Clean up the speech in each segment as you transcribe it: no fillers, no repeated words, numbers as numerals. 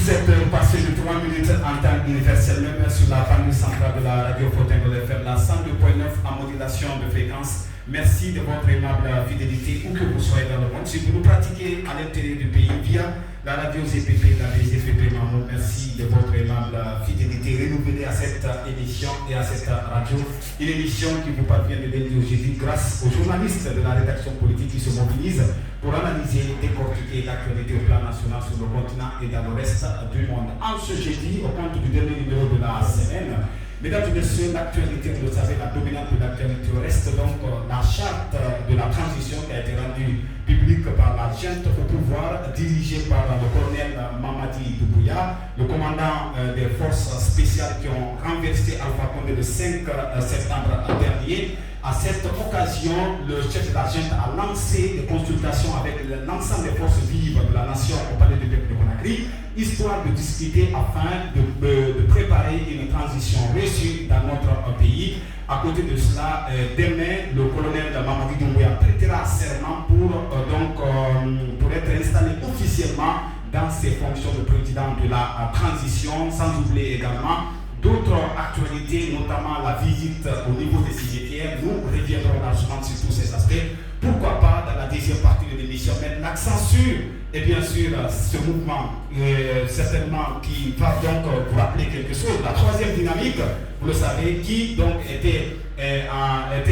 17h passées de 3 minutes en temps universel, même sur la famille centrale de la radio Fortengo FM, la 102.9 en modulation de fréquence. Merci de votre aimable fidélité où que vous soyez dans le monde. Si vous nous pratiquez à l'intérieur du pays via la radio ZPP, la BZPP Mamou, merci de votre aimable fidélité renouvelée à cette émission et à cette radio. Une émission qui vous parvient de lundi au jeudi grâce aux journalistes de la rédaction politique qui se mobilisent pour analyser, décortiquer l'actualité au plan national sur le continent et dans le reste du monde. En ce jeudi, au compte du dernier numéro de la semaine, mesdames et messieurs, l'actualité, vous le savez, la dominante de l'actualité reste donc la charte de la transition qui a été rendue publique par la junte au pouvoir dirigée par le colonel Mamadi Doumbouya, le commandant des forces spéciales qui ont renversé Alpha Condé le 5 septembre dernier. À cette occasion, le chef de la junte a lancé des consultations avec l'ensemble des forces vives de la nation au palais du peuple de Conakry, histoire de discuter afin de préparer une transition réussie dans notre pays. À côté de cela, demain, le colonel Mamadi Doumbouya prêtera serment pour être installé officiellement dans ses fonctions de président de la transition, sans oublier également d'autres actualités, notamment la visite au niveau des cimetières. Nous reviendrons largement sur tous ces aspects. Pourquoi pas dans la deuxième partie de l'émission mettre l'accent sur, et bien sûr, ce mouvement, certainement, qui va donc vous rappeler quelque chose. La troisième dynamique, vous le savez, qui donc était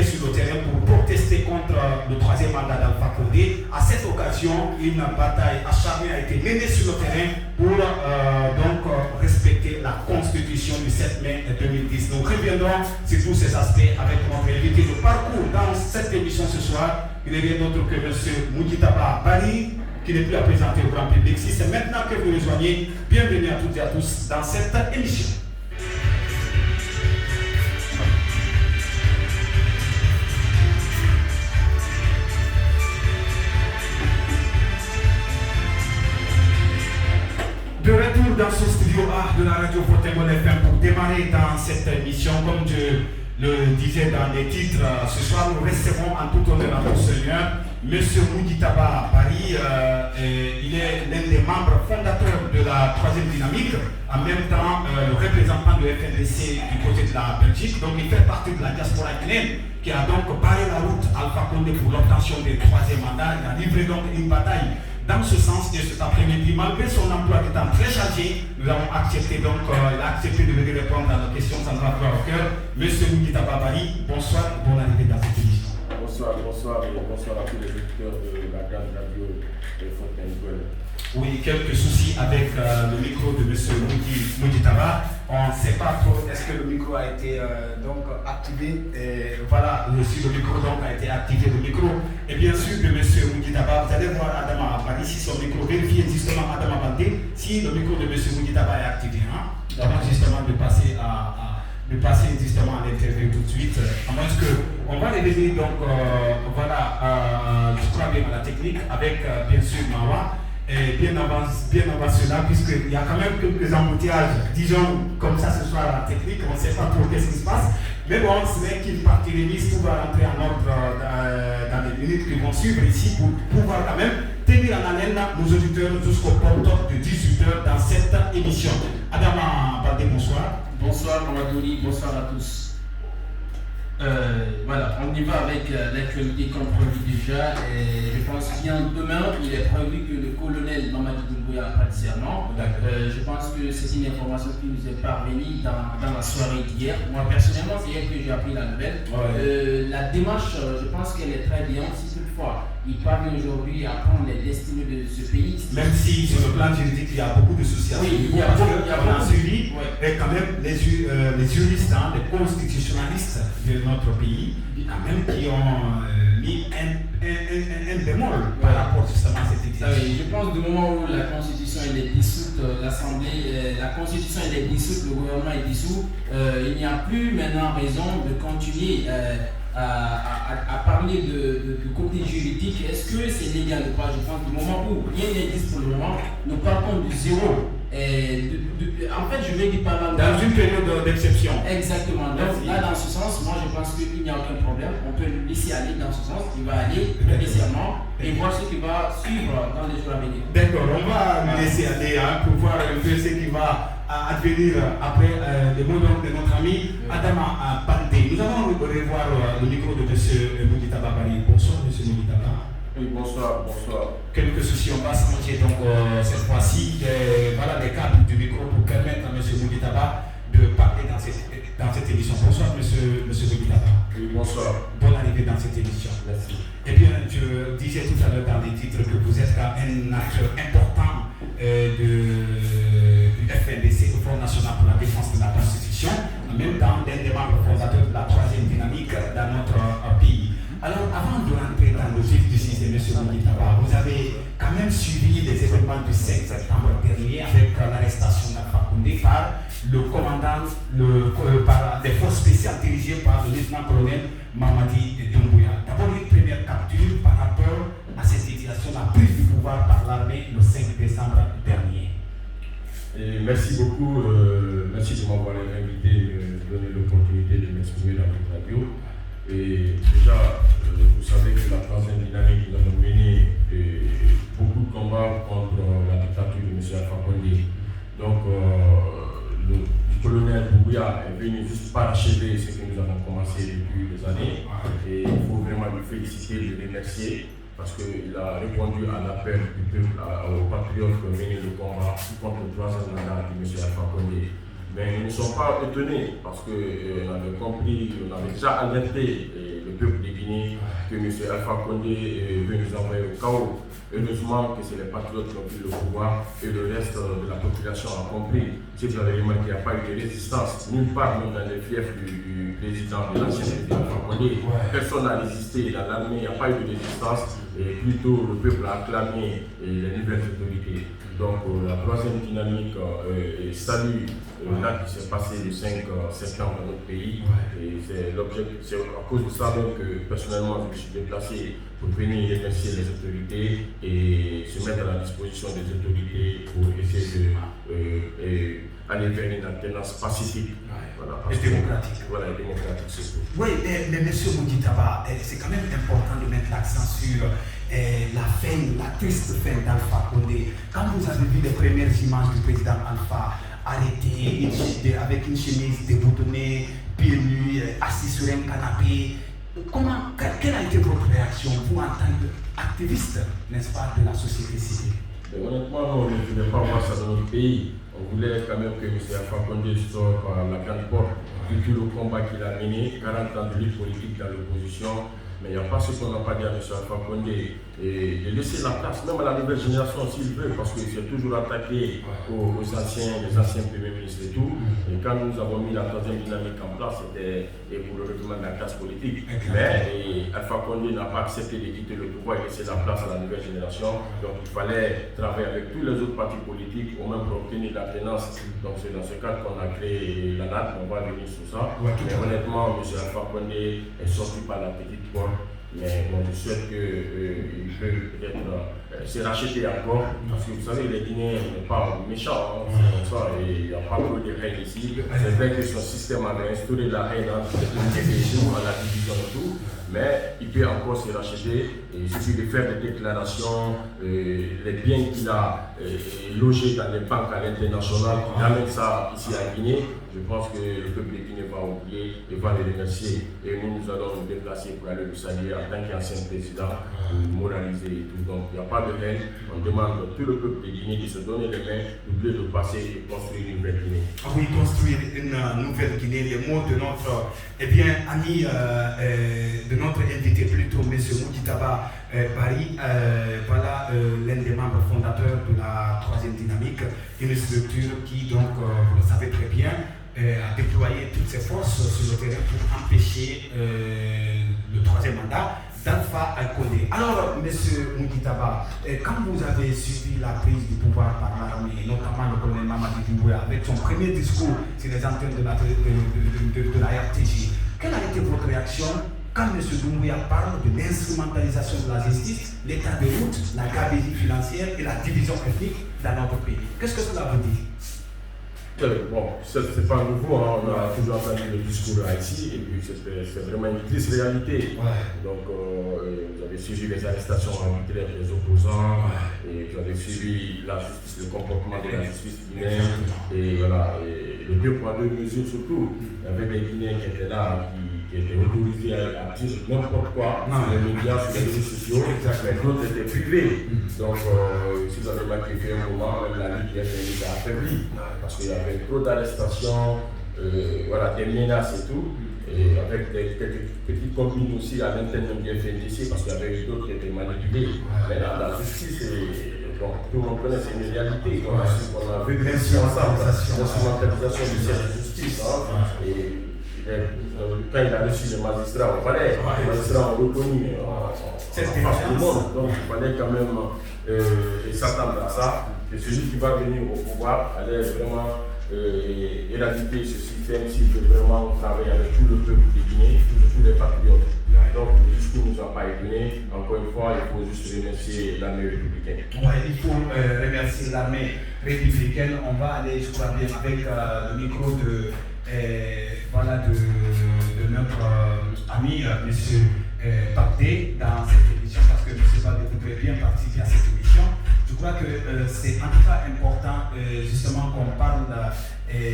sur le terrain pour protester contre le troisième mandat d'Alpha Condé. À cette occasion, une bataille acharnée a été menée sur le terrain pour respecter la constitution du 7 mai 2010. Nous reviendrons sur tous ces aspects avec notre invité de parcours dans cette émission ce soir. Il n'est rien d'autre que M. Mouditaba Bari, qui n'est plus à présenter au grand public. Si c'est maintenant que vous rejoignez, bienvenue à toutes et à tous dans cette émission. De retour dans ce studio A de la radio Fortengo FM pour démarrer dans cette émission, comme je le disais dans les titres, ce soir nous recevons en tout honneur à tout seigneur M. Mouditaba Bari. Il est l'un des membres fondateurs de la troisième dynamique, en même temps le représentant de FNDC du côté de la Belgique. Donc il fait partie de la diaspora guinéenne qui a donc barré la route Alpha Condé pour l'obtention du troisième mandat. Il a livré donc une bataille dans ce sens. Et cet après-midi, malgré son emploi étant très chargé, nous avons accepté donc, il a accepté de venir répondre à nos questions sans avoir au cœur. Monsieur Mouditaba Bari, bonsoir et bonne arrivée dans cette émission. Bonsoir et bonsoir à tous les auditeurs de la grande radio de Fortengo. Oui, quelques soucis avec le micro de M. Mouditaba. On ne sait pas trop, est-ce que le micro a été activé? Et voilà, si le micro donc a été activé, le micro. Et bien sûr de M. Mouditaba, vous allez voir Adama Bari, si son micro, vérifiez justement Adama Baldé, si le micro de M. Mouditaba est activé. Avant justement de passer justement à l'interview tout de suite, à moins qu'on va revenir donc, je crois bien à la technique, avec bien sûr Mawa. Et bien avancé là, puisqu'il y a quand même quelques embouteillages, disons comme ça ce soir à la technique, on ne sait pas trop qu'est-ce qui se passe. Mais bon, ce n'est qu'une partie remise, tout va rentrer en ordre dans les minutes qui vont suivre ici pour pouvoir quand même tenir en haleine nos auditeurs jusqu'au porte de 18h dans cette émission. Adama Baldé, bonsoir. Bonsoir Mamadouri, bonsoir à tous. Voilà, on y va avec l'actualité comme prévu déjà. Et je pense bien demain, il est prévu que le colonel Mamadi Doumbouya prenne serment. Je pense que c'est une information qui nous est parvenue dans la soirée d'hier. Moi personnellement, c'est hier que j'ai appris la nouvelle. La démarche, je pense qu'elle est très bien. Si toutefois, il parvient aujourd'hui à prendre les destinées de ce pays. Même si sur le plan juridique, il y a beaucoup de soucis. Oui, il y a beaucoup de suivi. Et quand même, les juristes, les constitutionnalistes de notre pays, quand même, qui ont mis un bémol par rapport justement à cette exigence. Je pense du moment où la Constitution est dissoute, l'Assemblée, la Constitution est dissoute, le gouvernement est dissous, il n'y a plus maintenant raison de continuer à parler de côté juridique. Est-ce que c'est légal ou pas? Je pense du moment où rien n'existe pour le moment, nous partons du zéro. En fait, je vais dire pas mal. Dans une période d'exception. Exactement. Donc là, dans ce sens, moi je pense qu'il n'y a aucun problème. On peut le laisser aller dans ce sens. Il va aller nécessairement et voir ce qui va suivre dans les jours à venir. D'accord, on va vous laisser aller pour voir un peu ce qui va advenir après le mot de notre ami Adama Bandé. Nous allons revoir le micro de M. Mouditaba Bari. Bonsoir, M. Mouditaba. Oui, bonsoir. Quelques soucis, on va changer donc cette fois-ci des câbles du micro pour permettre à M. Mouditaba de parler dans cette émission. Bonsoir, M. Mouditaba. Oui, bonsoir. Bonne arrivée dans cette émission. Merci. Eh bien, je disais tout à l'heure dans les titres que vous êtes un acteur important du FNDC, le Front National pour la Défense de la Constitution, en même temps l'un des membres fondateurs de la troisième dynamique dans notre pays. Alors, avant de rentrer dans le vif du sujet, M. Mouditaba, vous avez quand même suivi les événements du 5 septembre dernier avec l'arrestation d'Alpha Condé par le commandant par des forces spéciales dirigées par le lieutenant-colonel Mamadi Doumbouya. D'abord, une première capture par rapport à cette situation, la prise du pouvoir par l'armée le 5 décembre dernier. Et merci beaucoup, merci de m'avoir invité, de donner l'opportunité de m'exprimer dans votre radio. Et déjà, vous savez que la troisième dynamique, nous avons mené beaucoup de combats contre la dictature de M. Alpha Condé. Donc, le colonel Doumbouya est venu juste parachever ce que nous avons commencé depuis des années. Et il faut vraiment le féliciter, le remercier, parce qu'il a répondu à l'appel du peuple, aux patriotes qui ont mené le combat contre le troisième mandat de M. Alpha Condé. Mais nous ne sommes pas étonnés parce qu'on avait compris, on avait déjà alerté le peuple de Guinée que M. Alpha Condé veut nous envoyer au chaos. Heureusement que c'est les patriotes qui ont pris le pouvoir et le reste de la population a compris. Si vous avez remarqué, il n'y a pas eu de résistance, nulle part, même dans les fiefs du président de l'ancien président Alpha Condé. Personne n'a résisté dans l'armée, il n'y a pas eu de résistance. Et plutôt le peuple a acclamé les nouvelles autorités. Donc la troisième dynamique salue l'acte qui s'est passé le 5 septembre dans notre pays. Et c'est à cause de ça même que personnellement je me suis déplacé pour venir remercier les autorités et se mettre à la disposition des autorités pour essayer d'aller vers une alternance pacifique. Voilà, et démocratique. Voilà, démocratique surtout. Oui, mais M. Mouditaba, c'est quand même important de mettre l'accent sur la triste fin d'Alpha Condé. Quand vous avez vu les premières images du président Alpha arrêté avec une chemise déboutonnée, pieds nus, assis sur un canapé, quelle a été votre réaction, vous en tant qu'activiste, n'est-ce pas, de la société civile? Honnêtement, on ne voulait pas voir ça dans notre pays. On voulait quand même que M. Alpha Condé sorte par la grande porte de tout le combat qu'il a mené, 40 ans de lutte politique dans l'opposition. Mais il n'y a pas ce qu'on n'a pas dit à M. Alpha Condé. Et de laisser la place, même à la nouvelle génération s'il veut, parce qu'il s'est toujours attaqué aux les anciens premiers ministres et tout. Et quand nous avons mis la troisième dynamique en place, c'était pour le règlement de la classe politique. Mais Alpha Condé n'a pas accepté de quitter le pouvoir et laisser la place à la nouvelle génération. Donc il fallait travailler avec tous les autres partis politiques, au même pour obtenir la tenance. Donc c'est dans ce cadre qu'on a créé la NAT, on va venir sur ça. Mais honnêtement, M. Alpha Condé est sorti par la petite porte. Mais bon, je souhaite qu'il peut peut-être se racheter encore, parce que vous savez, les Guinéens ne sont pas méchants, c'est comme ça, et il n'y a pas trop de haine ici. C'est vrai que son système avait instauré la haine entre les pays, la division et tout, mais il peut encore se racheter, et il suffit de faire des déclarations, les biens qu'il a logés dans les banques à l'international, qu'il amène ça ici à Guinée. Je pense que le peuple de Guinée va oublier et va le remercier. Et nous allons nous déplacer pour aller le saluer en tant qu'ancien président, pour moraliser et tout. Donc il n'y a pas de haine. On demande à tout le peuple de Guinée de se donner les mains, d'oublier de passer et construire une nouvelle Guinée. Oui, construire une nouvelle Guinée. Les mots de notre ami, de notre invité plutôt, M. Mouditaba Bari, voilà l'un des membres fondateurs de la troisième dynamique, une structure qui, donc, vous le savez très bien, a déployé toutes ses forces sur le terrain pour empêcher le troisième mandat d'Alpha Condé. Alors, M. Mouditaba, quand vous avez suivi la prise du pouvoir par l'armée, notamment le colonel Mamadi Doumbouya, avec son premier discours sur les antennes de la RTJ, quelle a été votre réaction quand M. Doumbouya parle de l'instrumentalisation de la justice, l'état de route, la gabegie financière et la division ethnique dans notre pays? Qu'est-ce que cela veut dire? Bon, c'est pas nouveau, hein. On a toujours entendu le discours de Haïti et puis c'est vraiment une triste réalité. Donc, vous avez suivi les arrestations arbitraires des opposants et vous avez suivi la justice, le comportement de la justice guinéenne et voilà, et le 2 poids 2 mesures surtout. Il y avait des Guinéens qui étaient là, qui étaient autorisés à dire n'importe quoi sur les médias, sur les réseaux sociaux, mais d'autres étaient privés. Donc, si vous avez marqué un moment, même la Ligue était affaiblie parce qu'il y avait trop d'arrestations, voilà, des menaces et tout, et avec quelques petites combines aussi à l'intérieur bien FNDC parce qu'il y avait eu d'autres qui étaient manipulés. Mais là, la justice, bon, tout le monde connaît, c'est une réalité. On a vu réussir ensemble l'instrumentalisation du service de justice. Et quand il a reçu les magistrats au palais, les magistrats ont reconnu cette face du monde. Donc il fallait quand même s'attendre à ça. Que celui qui va venir au pouvoir allait vraiment éradiquer ce système s'il veut vraiment travailler avec tout le peuple de Guinée, tous les patriotes. Donc le discours ne nous a pas étonné. Encore une fois, il faut juste remercier l'armée républicaine. Ouais, il faut remercier l'armée républicaine. On va aller, je crois bien, avec le micro de notre ami M. Pacté dans cette émission, parce que M. Pacté voudrait bien participer à cette émission. Je crois que c'est en tout cas important justement qu'on parle,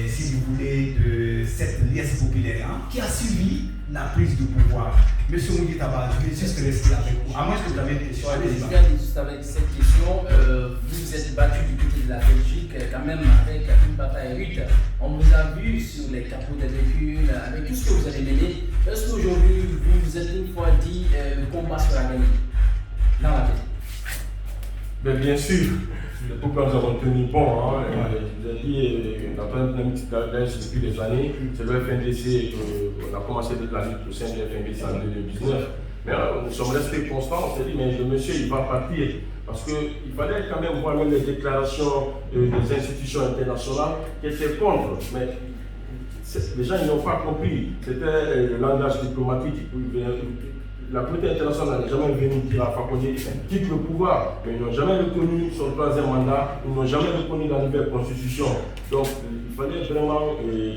si vous voulez, de cette liesse populaire qui a suivi la prise du pouvoir. Monsieur Moudi Taba, je vais juste rester avec vous. À moins que vous avez une question. Juste avec cette question, vous êtes battu du côté de la Belgique, quand même avec une bataille rude. On vous a vu sur les capots des véhicules, avec tout ce que vous avez mené. Est-ce qu'aujourd'hui, vous vous êtes une fois dit le combat sera gagné dans la tête? Bien sûr, c'est pourquoi nous avons tenu bon. Je vous ai dit, dans une dynamique depuis des années, c'est le FNDC, on a commencé la lutte au sein du FNDC en 2019. Mais nous sommes restés constants, on s'est dit, mais le monsieur il va partir. Parce qu'il fallait quand même voir même les déclarations des institutions internationales qui étaient contre. Mais les gens n'ont pas compris. C'était le langage diplomatique. La communauté internationale n'a jamais venu dire à Fakonde quitte le pouvoir, mais ils n'ont jamais reconnu son troisième mandat, ils n'ont jamais reconnu la nouvelle constitution. Donc il fallait vraiment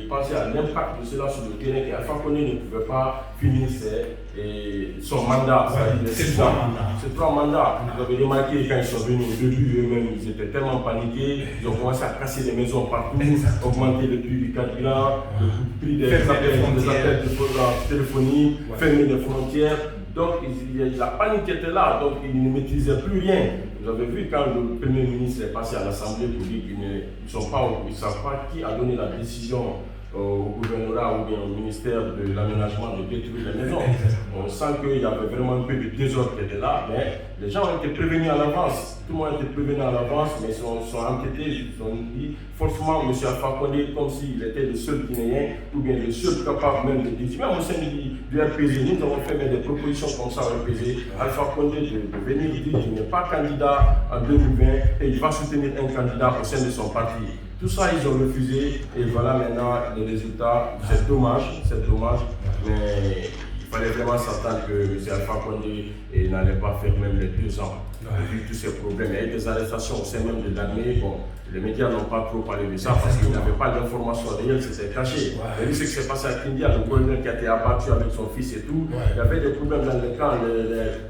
penser à l'impact de cela sur le terrain et Alpha Condé ne pouvait pas finir son mandat. C'est trois mandats. Vous avez remarqué quand ils sont venus au début, eux-mêmes, ils étaient tellement paniqués, ils ont commencé à casser les maisons partout, augmenter le prix du carburant, le prix des appels téléphoniques, fermer les frontières. Donc la panique était là, donc ils ne maîtrisaient plus rien. Vous avez vu quand le Premier ministre est passé à l'Assemblée pour dire qu'ils ne savent pas qui a donné la décision au gouvernorat ou bien au ministère de l'aménagement de détruire les maisons. On sent qu'il y avait vraiment un peu de désordre qui était là, mais les gens ont été prévenus à l'avance. Tout le monde a été prévenu à l'avance, mais ils sont enquêtés, ils ont dit forcément M. Alpha Condé comme s'il était le seul Guinéen ou bien le seul capable même de dire. Même au sein du RPG, nous avons fait des propositions comme ça au RPG. Alpha Condé de venir dire qu'il n'est pas candidat en 2020 et il va soutenir un candidat au sein de son parti. Tout ça, ils ont refusé et voilà maintenant les résultats. C'est dommage, mais il fallait vraiment s'attendre que M. Alpha Condé n'allait pas faire même les 2 ans. Vu tous ces problèmes, il y a eu des arrestations au sein même de l'armée. Bon, les médias n'ont pas trop parlé de ça parce qu'ils n'avaient pas d'informations réelles, c'était caché. Mais vu ce qui s'est passé à Kindia, le colonel qui a été abattu avec son fils et tout, il y avait des problèmes dans le camp,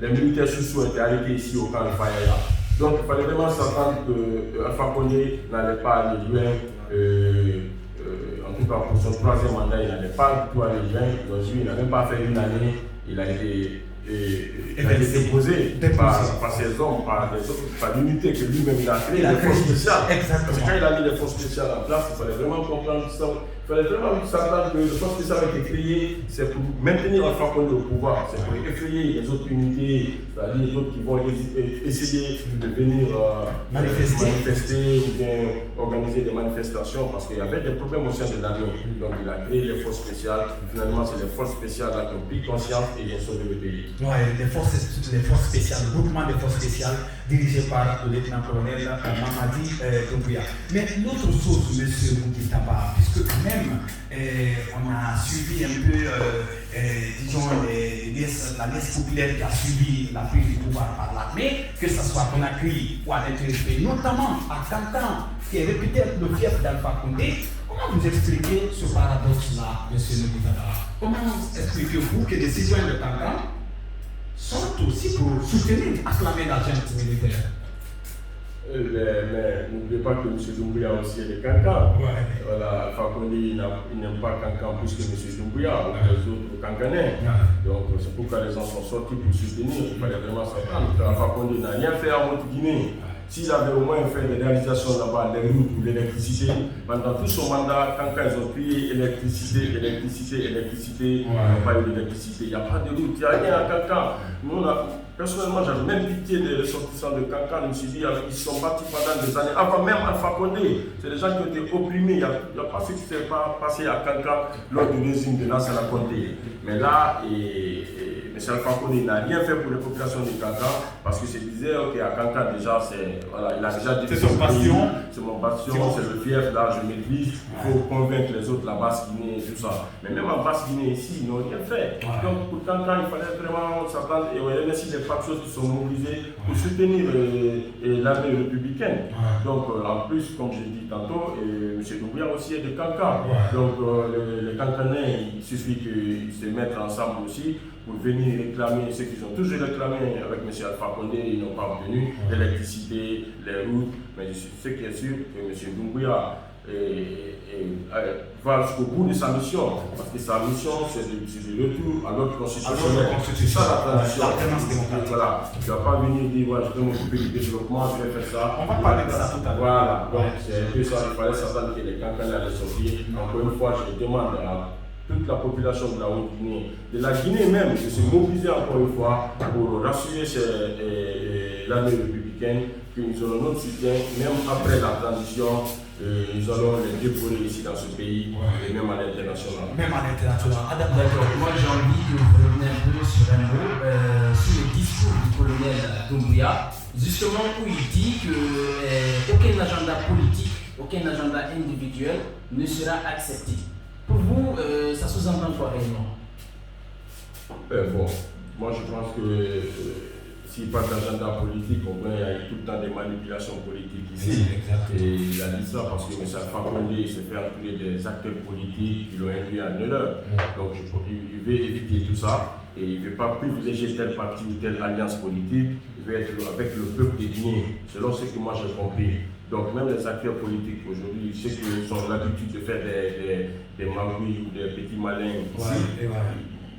les militaires sous étaient arrêtés ici au camp de Fayaya. Donc il fallait vraiment s'attendre que Alpha Condé n'allait pas aller loin. En tout cas pour son 3e mandat, il n'allait pas du tout aller loin. Il n'a même pas fait une année, il a été déposé par ses hommes, par l'unité que lui-même il a créée, les forces spéciales. Parce que quand il a mis les forces spéciales en place, il fallait vraiment comprendre ça. Il fallait vraiment s'attendre que les forces spéciales ont été créées, c'est pour maintenir Alpha Condé au pouvoir, c'est pour effrayer les autres unités, c'est-à-dire les autres qui vont essayer de venir manifester ou bien organiser des manifestations parce qu'il y avait des problèmes au sein de l'armée. Donc il a créé les forces spéciales. Finalement, c'est les forces spéciales qui ont pris conscience et ils ont sauvé le pays. Ouais, les forces spéciales, le groupement des forces spéciales dirigé par le lieutenant-colonel Mamadi Doumbouya. Mais l'autre chose, M. Moudi Taba, puisque même on a suivi un peu, disons, la liesse populaire qui a suivi la prise du pouvoir par l'armée, que ce soit Conakry ou à l'intérieur, notamment à Kankan, qui est réputé être le fief d'Alpha Condé. Comment vous expliquez ce paradoxe-là, M. Nobitaba? Comment expliquez-vous que des citoyens de Kankan sont aussi pour soutenir, acclamer la junte militaire? Mais n'oubliez pas que M. Doumbouya aussi est de Kankan. Ouais. Voilà, Alpha Condé, il n'aime pas Kankan plus que M. Doumbouya, ou les autres Kankanais. Donc c'est pourquoi les gens sont sortis pour soutenir. Il fallait vraiment s'attendre. Alpha Condé n'a rien fait en Haute-Guinée. S'ils avaient au moins fait des réalisations là-bas, des routes ou l'électricité, pendant tout son mandat, quand ils ont crié électricité, ils n'ont pas eu d'électricité. Il n'y a pas de route, il n'y a rien à Kankan. Personnellement, j'avais même pitié des ressortissants de Kankan. Je me suis dit, ils sont battus pendant des années, avant même Alpha Condé. C'est des gens qui ont été opprimés. Il n'y a pas ce qui s'est passé à Kankan lors du régime de Lansana Conté. Mais là, M. Alpha Condé n'a rien fait pour les populations de Kankan parce que se disait, ok, à Kankan déjà, voilà, il a déjà dit. C'est son bastion. C'est mon bastion, c'est le fief, là, je maîtrise. Il faut convaincre les autres, la Basse-Guinée et tout ça. Mais même en Basse-Guinée, ici, ils n'ont rien fait. Donc, pour Kankan, il fallait vraiment s'attendre. Et il y a aussi des factions qui sont mobilisées pour soutenir l'armée républicaine. Donc, en plus, comme j'ai dit tantôt, M. Doumbouya aussi est de Kankan. Donc, les Kankanais, il suffit qu'ils se mettent ensemble aussi pour venir réclamer ce qu'ils ont toujours réclamé avec M. Alpha Condé. Ils n'ont pas obtenu l'électricité, les routes. Mais ce qui est sûr, que M. Doumbouya va jusqu'au bout de sa mission, parce que sa mission c'est de retour à l'ordre constitutionnel. C'est ça la transition. Voilà. Tu ne vas pas venir dire voilà, je vais m'occuper du développement, je vais faire ça. On va parler de ça tout à l'heure. Voilà, donc c'est un peu ça, il fallait s'attendre que les Kankanais allaient sortir. Encore une fois, je demande à toute la population de la Haute-Guinée, de la Guinée même, de se mobiliser encore une fois pour rassurer l'armée républicaine qu'ils auront notre soutien, même après la transition. Nous allons les déployer ici dans ce pays et même à l'international. Même à l'international. D'accord, moi j'ai envie que vous reveniez un peu sur un mot, sur le discours du colonel Doumbouya, justement où il dit qu'aucun agenda politique, aucun agenda individuel ne sera accepté. Pour vous, ça sous-entend quoi réellement? Bon, moi je pense que s'il parle d'agenda politique, on voit qu'il y a tout le temps des manipulations politiques ici. Et il a dit ça parce que M. Alpha Condé se fait entourer des acteurs politiques qui l'ont induit en erreur. Donc il veut éviter tout ça et il ne veut pas privilégier tel parti ou telle alliance politique. Il veut être avec le peuple des Guinéens, selon ce que moi j'ai compris. Donc même les acteurs politiques aujourd'hui, ceux qui ont l'habitude de faire des magouilles ou des petits malins ici,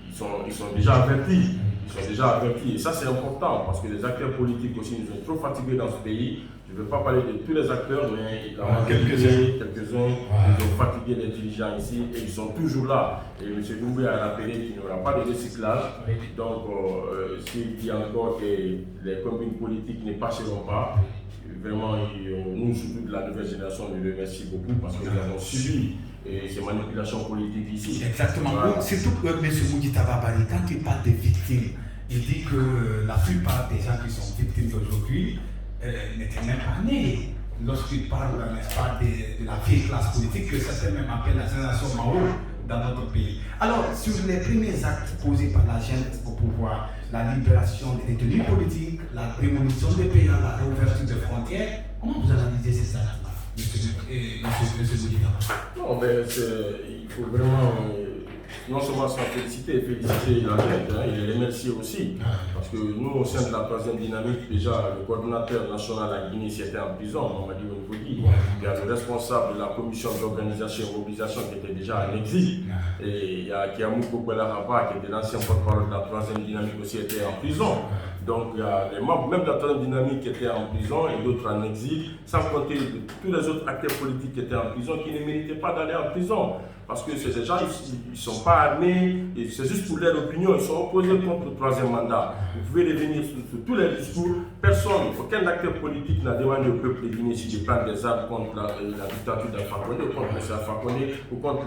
ils sont déjà avertis. Ils sont déjà avertis. Et ça, c'est important parce que les acteurs politiques aussi nous ont trop fatigués dans ce pays. Je ne veux pas parler de tous les acteurs, mais quelques-uns ils ont fatigué les dirigeants ici et ils sont toujours là. Et M. Doumbouya a rappelé qu'il n'y aura pas de recyclage. Donc, s'il dit encore que les combines politiques ne passeront pas, vraiment, nous, surtout de la nouvelle génération, nous les remercions beaucoup parce que nous avons subi ces manipulations politiques ici. Exactement. Voilà. Surtout que M. Mouditaba Bari, quand il parle des victimes, il dit que la plupart des gens qui sont victimes d'aujourd'hui n'étaient même pas nés. Lorsqu'il parle de la vieille classe politique, que certains même appellent la génération Mao dans notre pays. Alors, sur les premiers actes posés par la junte au pouvoir, la libération des détenus politiques, la prémonition des pays, la réouverture des frontières, comment vous analysez ces actes-là, M. Mouditaba? Non, mais il faut vraiment non seulement s'en féliciter la junte, et les remercier aussi. Parce que nous, au sein de la troisième dynamique, déjà, le coordinateur national à Guinée était en prison, on m'a dit au niveau dit. Il y a le responsable de la commission d'organisation et mobilisation qui était déjà en exil. Et il y a Kiamouko Belaraba, qui était l'ancien porte-parole de la troisième dynamique aussi, était en prison. Donc il y a des membres même de la troisième dynamique qui étaient en prison et d'autres en exil, sans compter tous les autres acteurs politiques qui étaient en prison qui ne méritaient pas d'aller en prison. Parce que ces gens, ils ne sont pas armés, et c'est juste pour leur opinion, ils sont opposés contre le troisième mandat. Vous pouvez revenir sur tous les discours, aucun acteur politique n'a demandé au peuple de Guinée de prendre des armes contre la dictature d'Alpha Condé, ou contre M. Alpha Condé, ou contre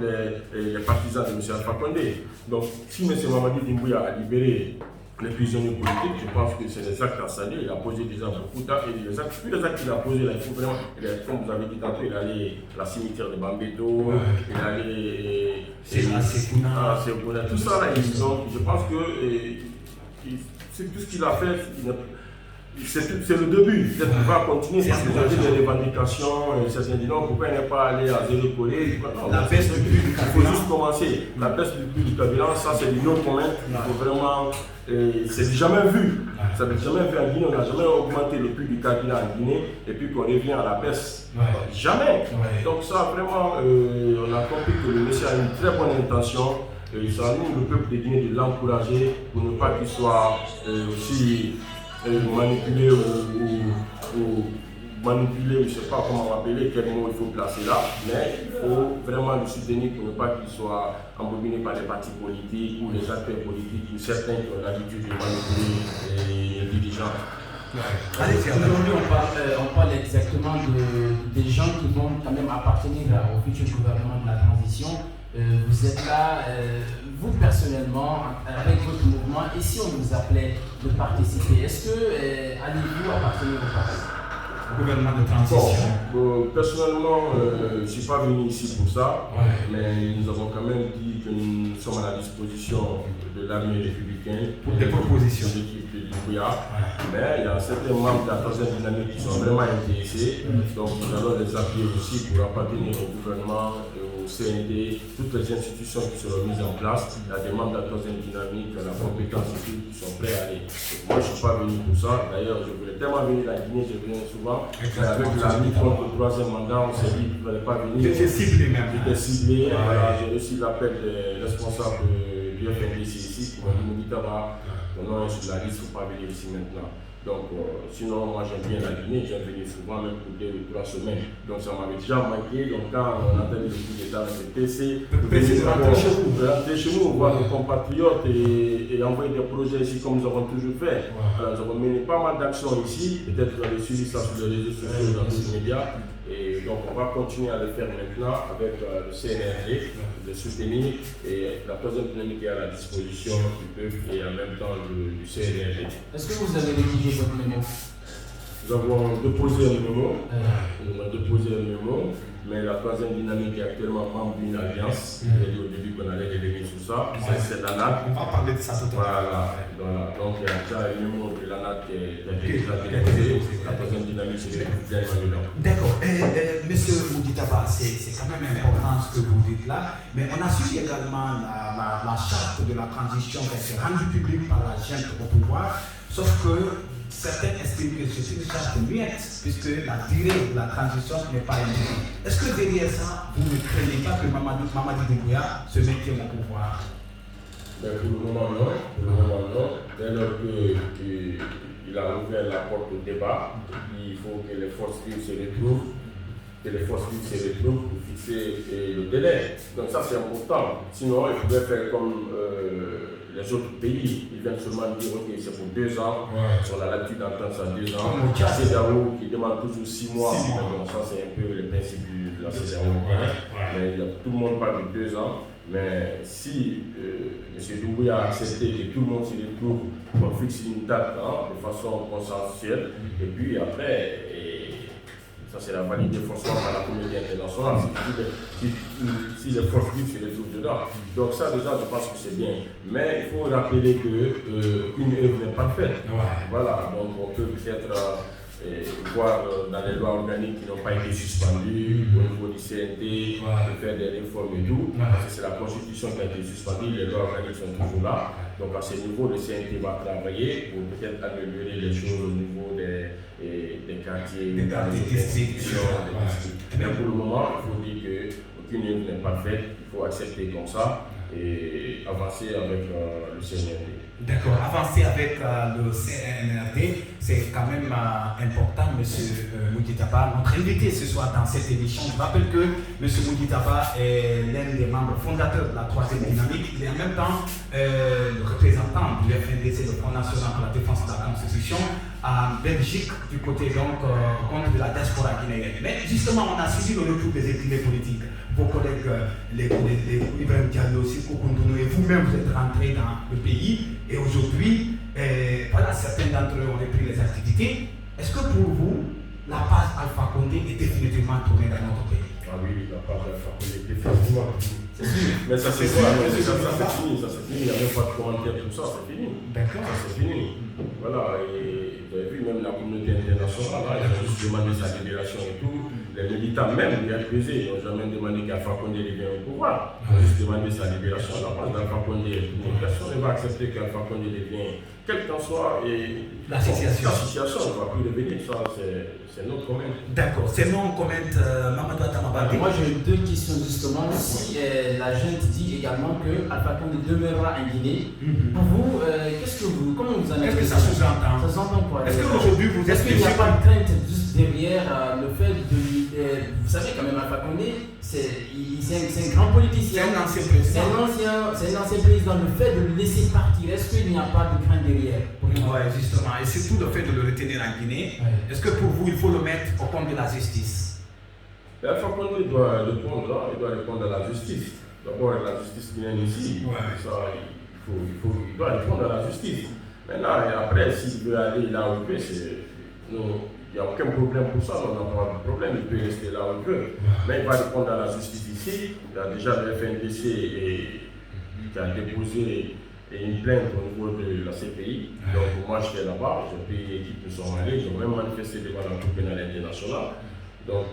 les partisans de M. Alpha Condé. Donc si M. Mamadi Doumbouya a libéré les prisonniers politiques, je pense que c'est des actes à saluer. Il a posé déjà beaucoup d'actes et tous les actes qu'il a posés là, il faut vraiment, comme vous avez dit tantôt, il est allé à la cimetière de Bambeto, il est allé à Sekouna, tout ça là, donc je pense que c'est tout ce qu'il a fait. c'est le début. Peut-être qu'on va continuer parce que vous avez des revendications. Certains disent non, pourquoi il n'est pas allé à zéro collé. La baisse du prix du carburant. Il faut juste commencer. La baisse du prix du carburant, ça c'est du non-commun. Il faut vraiment. C'est jamais vu. Ça n'a jamais vu en Guinée. On n'a jamais augmenté le prix du carburant en Guinée et puis qu'on revient à la baisse. Jamais. Donc, ça vraiment, on a compris que le monsieur a une très bonne intention. Ça nous, le peuple de Guinée, de l'encourager pour ne pas qu'il soit aussi. Manipuler ou manipuler, je ne sais pas comment appeler, quel mot il faut placer là, mais il faut vraiment le soutenir pour ne pas qu'il soit embobiné par les partis politiques ou les acteurs politiques, certains qui ont l'habitude de manipuler les dirigeants. Aujourd'hui, on parle exactement des gens qui vont quand même appartenir au futur gouvernement de la transition. Vous êtes là, vous personnellement, avec votre mouvement, et si on vous appelait de participer, est-ce que allez-vous appartenir au parti? Gouvernement de transition. Personnellement, je ne suis pas venu ici pour ça, mais nous avons quand même dit que nous sommes à la disposition de l'armée républicaine pour des propositions. Mais il y a certains membres de la troisième dynamique qui sont vraiment intéressés, donc nous allons les appuyer aussi pour appartenir au gouvernement, au CND, toutes les institutions qui seront mises en place. Il y a des membres de la troisième dynamique, la compétence et tout, qui sont prêts à aller. Donc moi je ne suis pas venu pour ça, d'ailleurs je voulais tellement venir à la Guinée, je viens souvent. Mais avec la lutte contre le troisième mandat, on s'est dit qu'il ne fallait pas venir. J'étais ciblé même. J'étais ciblé, j'ai reçu l'appel des responsables du FNDC ici qui m'ont dit Moudi Taba, ton nom est sur la liste, il ne faut pas venir ici maintenant. Donc, sinon, moi j'aime bien la Guinée, j'aime venir souvent, même pour 2 ou 3 semaines. Donc, ça m'avait déjà manqué. Donc, quand on entend le coup d'État, c'est PC. PC de rentrer chez nous, voir nos compatriotes et envoyer des projets ici comme nous avons toujours fait. Alors, nous avons mené pas mal d'actions ici. Peut-être que vous avez suivi ça sur les réseaux sociaux, dans les médias. Et donc, on va continuer à le faire maintenant avec le CNRD, de soutenir et la troisième dynamique est à la disposition du peuple et en même temps du CNRD. Est-ce que vous avez rédigé votre mémo? Nous avons déposé un mémo, mais la troisième dynamique est actuellement membre d'une alliance. J'ai dit au début qu'on allait revenir sur ça. C'est l'ANAD. On va parler de ça tout à l'heure. Voilà. Donc il y a déjà un mémo de l'ANAD qui a déjà déposé. La troisième dynamique, c'est bien évident. D'accord. Monsieur Moudi Taba, c'est quand même important ce que vous dites là. Mais on a suivi également la charte de la transition qui a été rendue publique par la junte au pouvoir. Sauf que certains estiment que c'est une charte muette, puisque la durée de la transition n'est pas indiquée. Est-ce que derrière ça, vous ne craignez pas que Mamadi Doumbouya se mette au pouvoir? Pour le moment, non. Dès lors qu'il a ouvert la porte au débat, il faut que les forces vives se retrouvent. Pour fixer le délai. Donc ça c'est important. Sinon, il faudrait faire comme les autres pays. Ils viennent seulement dire ok, c'est pour 2 ans. On a l'habitude d'entendre ça 2 ans. La CEDEAO qui demande toujours 6 mois. Donc ça c'est un peu le principe de la CEDEAO. Mais tout le monde parle de 2 ans. Mais si M. Doumbouya a accepté que tout le monde se retrouve, on fixe une date de façon consensuelle. Et puis après, ça c'est la validée forcément par la communauté internationale, si les forces vives se retrouvent dedans. Donc ça déjà je pense que c'est bien. Mais il faut rappeler qu'une œuvre n'est pas faite. Voilà, donc on peut peut-être voir dans les lois organiques qui n'ont pas été suspendues, au niveau du CNT, de faire des réformes et tout, parce que c'est la constitution qui a été suspendue, les lois organiques sont toujours là. Donc à ce niveau, le CNT va travailler pour peut-être améliorer les choses au niveau des quartiers, des districts. Mais pour le moment, il faut dire qu'aucune œuvre n'est pas faite, il faut accepter comme ça et avancer avec le CNRD. D'accord, avancer avec le CNRD, c'est quand même important, M. Moudi Taba. Notre invité ce soir dans cette émission, je rappelle que M. Moudi Taba est l'un des membres fondateurs de la troisième dynamique. Il est en même temps le représentant du FNDC, le Front National pour la Défense de la Constitution, en Belgique, du côté donc contre la diaspora guinéenne. Mais justement, on a suivi le retour des exilés politiques. Vos collègues, les Ibrahim Diallo, Siko Koundounou et vous-même, vous êtes rentrés dans le pays. Et aujourd'hui, voilà, certains d'entre eux ont repris les activités. Est-ce que pour vous, la page Alpha Condé est définitivement tournée dans notre pays? Ah oui, la page Alpha Condé est définitivement Mais ça c'est quoi? Ça c'est fini, il n'y a même pas de commentaire, tout ça, c'est fini. D'accord. Ça c'est fini. Voilà, et vous avez vu même la communauté internationale, là, ils ont juste demandé sa libération et tout. Les militants même, les RPZ, ils n'ont jamais demandé qu'Alpha Condé revienne au pouvoir. Ils ont juste demandé sa libération. La place d'Alpha Condé, personne ne va accepter qu'Alpha Condé revienne, quelle qu'en soit la situation. On ne va plus revenir, ça c'est notre comment. D'accord, c'est non comment Mamadou Atamabadi. Moi j'ai deux questions justement. Si la gente dit également que Alpha Condé demeurera en Guinée, pour vous, comment vous analysez? Qu'est-ce que ça sous-entend? Ça s'entend quoi? Est-ce qu'aujourd'hui vous Est-ce qu'il n'y a pas de crainte juste derrière le fait de... vous savez quand même Alpha Condé, c'est un grand politicien. C'est un ancien président. C'est un ancien président. Le fait de le laisser partir, est-ce qu'il n'y a pas de crainte derrière? Oui, justement. Et surtout le fait de le retenir en Guinée. Ouais. Est-ce que pour vous, il faut le mettre au compte de la justice? Alpha Condé doit répondre à la justice. D'abord, la justice guinéenne ici. Ouais. Ça, il doit répondre à la justice. Maintenant, et après, s'il veut aller là où il veut, il n'y a aucun problème pour ça, on n'a pas de problème, il peut rester là où il veut. Mais il va répondre à la justice ici. Il y a déjà le FNDC qui a déposé une plainte au niveau de la CPI. Donc moi j'étais là-bas, j'ai pris l'équipe de son allés, ils ont même manifesté devant la Cour pénale internationale. Donc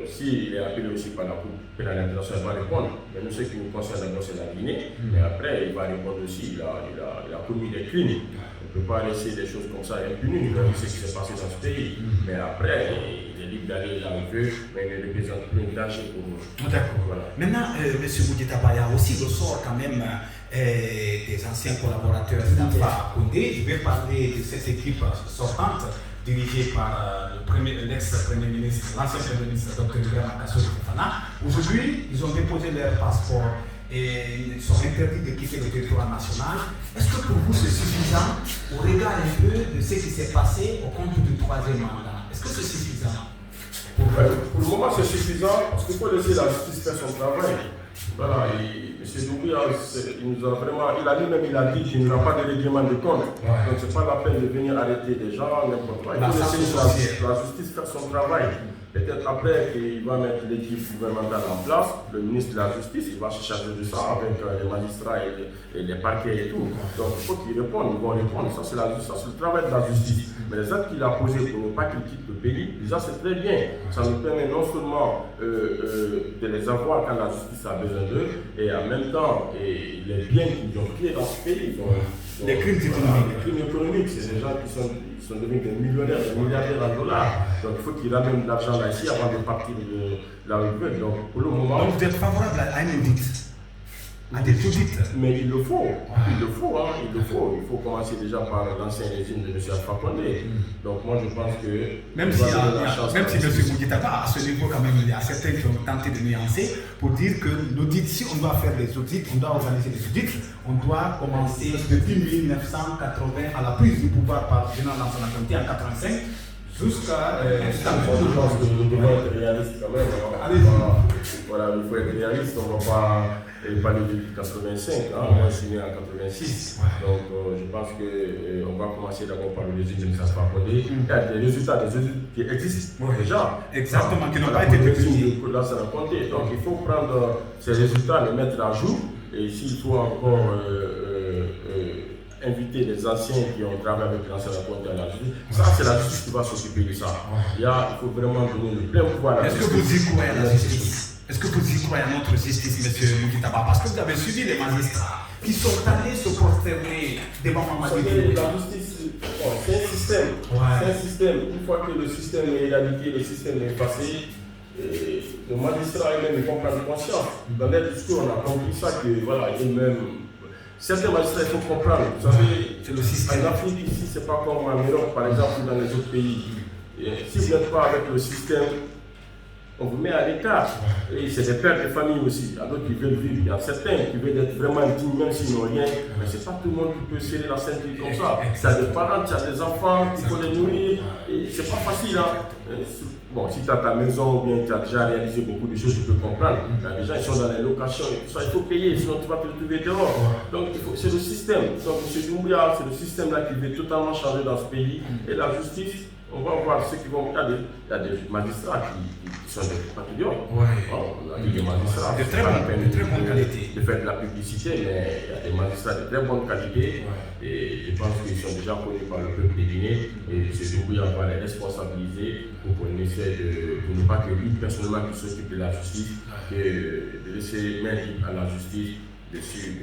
s'il est appelé aussi par la Cour pénale internationale, il va répondre. Mais nous, ce qui nous concerne d'abord, c'est la Guinée. Mais après, il va répondre aussi, il a commis des crimes. On ne peut pas laisser des choses comme ça impunies, vu ce qui s'est passé dans ce pays. Mais après, il est libre d'aller là où il veut, mais il ne représente plus un danger pour nous. D'accord. Voilà. Maintenant, M. Boudjeta Baya aussi ressort quand même des anciens collaborateurs d'Alpha Condé. Je vais parler de cette équipe sortante dirigée par l'ex-premier ministre, l'ancien premier ministre Dr. Ibrahima Kassory Fofana. Aujourd'hui, ils ont déposé leur passeport et ils sont interdits de quitter le territoire national. Est-ce que pour vous c'est suffisant au regard un peu de ce qui s'est passé au compte du troisième mandat? Est-ce que c'est suffisant? Pour le moment, c'est suffisant parce qu'il faut laisser la justice faire son travail. Voilà, et M. Doumbouya, il a dit qu'il n'y aura pas de règlement de compte. Donc, ce n'est pas la peine de venir arrêter des gens, n'importe quoi. Il faut laisser la justice faire son travail. Peut-être après qu'il va mettre l'équipe gouvernementale en place, le ministre de la Justice, il va se charger de ça avec les magistrats et les parquets et tout. Donc il faut qu'ils répondent, ils vont répondre. Ça c'est le travail de la justice. Mais les actes qu'il a posés pour ne pas qu'il quitte le pays, déjà c'est très bien. Ça nous permet non seulement de les avoir quand la justice a besoin d'eux, et en même temps, les biens qu'ils ont créés dans ce pays. Les crimes économiques. Les crimes économiques, c'est des gens qui sont devenus des millionnaires, des milliardaires en dollars. Donc il faut qu'ils ramènent de l'argent là ici avant de partir de là où ils veulent. Donc pour le moment. Donc vous êtes favorable à un audit? À des audits? Mais il le faut. Il le faut. Il faut commencer déjà par l'ancien régime de M. Alpha Condé. Donc moi je pense que. Même si M. Boudjeta Baya, à ce niveau quand même, il y a certains qui ont tenté de nuancer pour dire que l'audit, si on doit faire des audits, on doit organiser des audits, on doit commencer depuis 1980 à la prise du pouvoir par le général Lansana Conté en 1985 jusqu'à je pense que nous devons être réalistes quand même. Voilà, il faut être réaliste, on ne va pas parler depuis 1985, moi je suis né en 1986. Donc je pense qu'on va commencer d'abord par le régime de Alpha Condé. Il y a des résultats, des études qui existent déjà. Exactement, qui n'ont pas été publiés. Donc il faut prendre ces résultats, les mettre à jour, et s'il faut encore inviter les anciens qui ont travaillé avec l'ancien Condé à la justice. Ça, c'est la justice qui va s'occuper de ça. Il faut vraiment donner le plein pouvoir à la justice. Est-ce que vous y croyez à la justice? Est-ce que vous y croyez à notre justice, M. Boudjeta Baya? Parce que vous avez suivi les magistrats qui sont allés se prosterner devant Mamadou Doumbouya. La justice, c'est un système. C'est un système. Une fois que le système est éradiqué, le système est passé, les magistrats eux-mêmes vont prendre conscience. Dans leur discours, on a compris ça que voilà, eux-mêmes. Certains magistrats, il faut comprendre. Vous savez, c'est le système. En Afrique, ici, c'est pas comme en Europe, par exemple, ou dans les autres pays. Si vous n'êtes pas avec le système, on vous met à l'écart. Et c'est des pères de famille aussi. Il y a d'autres qui veulent vivre. Il y a certains qui veulent être vraiment dignes, même s'ils n'ont rien. Mais ce n'est pas tout le monde qui peut serrer la ceinture comme ça. Tu as des parents, tu as des enfants, il faut les nourrir. Et c'est pas facile. Bon, si tu as ta maison ou bien tu as déjà réalisé beaucoup de choses, tu peux comprendre. Les gens ils sont dans les locations et tout ça, il faut payer, sinon tu vas te retrouver dehors. Donc c'est le système. Donc M. Doumbouya, c'est le système là qui veut totalement changer dans ce pays. Et la justice, on va voir ceux qui vont. Il y a des magistrats qui sont des patriotes. Ouais. On a dit des magistrats. De très bonne qualité. De faire de la publicité, mais il y a des magistrats de très bonne qualité. Ouais. Et je pense qu'ils sont déjà connus par le peuple de Guinée. Et c'est Doumbouya va les responsabiliser pour qu'on essaie pour ne pas que lui personnellement qui s'occupe de la justice, que de laisser main libre à la justice. De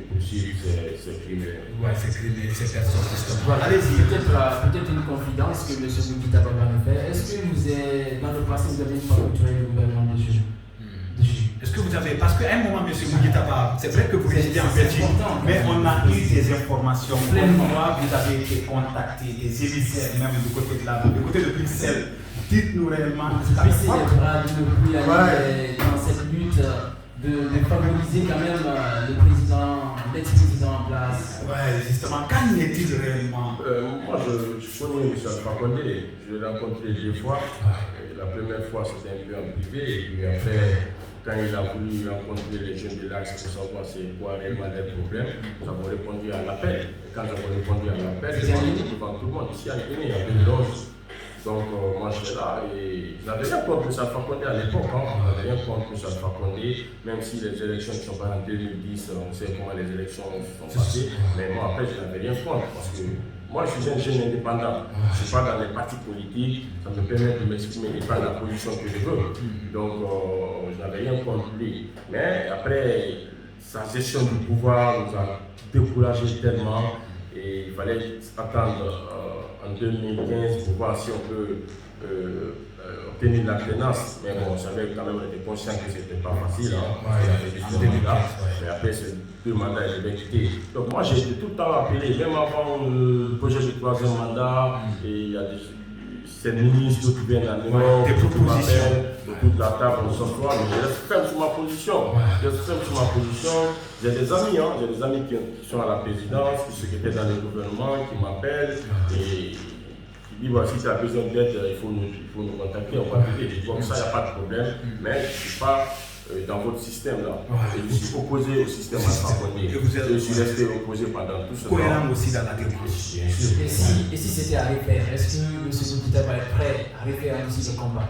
poursuivre ces criminels. Ouais, ces criminels, ces personnes, justement. Voilà, peut-être une confidence que M. Boukita Baba me fait. Est-ce que vous êtes, dans le passé, vous avez parlé le gouvernement dessus? Est-ce que vous avez, parce qu'à un moment, M. Boukita Baba, c'est vrai que vous résidez en Belgique, mais on a eu des informations. Pleinement, vous avez été contacté, des émissaires, même du côté de du côté de Bruxelles. Dites-nous réellement. Baisser les bras, de ne plus aller dans cette lutte. De favoriser quand même l'ex-président en place. Ouais, justement, qu'en est-il réellement? Moi, je connais M. Alpha Condé, je l'ai rencontré 2 fois. La première fois, c'était un peu en privé, et puis après, quand il a voulu rencontrer les jeunes de l'Axe pour savoir c'est quoi réellement les problèmes, nous avons répondu à l'appel. Et quand nous avons répondu à l'appel, j'ai répondu devant tout le monde, ici à Guinée, en 2011. Donc, moi, j'étais là et je n'avais rien contre M. Alpha Condé à l'époque. Je n'avais rien contre M. Alpha Condé, même si les élections ne sont pas en 2010, on sait comment les élections sont passées. Mais moi, après, je n'avais rien contre parce que moi, je suis un jeune indépendant. Je ne suis pas dans les partis politiques. Ça me permet de m'exprimer et pas la position que je veux. Donc, je n'avais rien contre lui. Mais après, sa gestion du pouvoir nous a découragés tellement et il fallait attendre en 2015 pour voir si on peut obtenir l'alternance. Mais bon, on savait quand même, on était conscient que ce n'était pas facile. Mais après, ces 2 mandats, ils devaient quitter. Donc moi, j'ai été tout le temps appelé, même avant le projet du 3e mandat, et il y a ces ministres qui viennent à nous, des propositions. Autour de la table, on s'assoit, mais je reste ferme sur ma position. J'ai des amis, qui sont à la présidence, qui étaient dans le gouvernement, qui m'appellent et qui disent si tu as besoin d'aide, il faut nous contacter, on va t'aider. Donc ça, il n'y a pas de problème, mais je ne suis pas dans votre système là. Et je suis opposé au système Alpha Condé. Je suis resté opposé pendant tout ce temps. Cohérent aussi dans la démarche. Et si c'était à refaire, est-ce que M. Boukita va être prêt à refaire aussi le combat?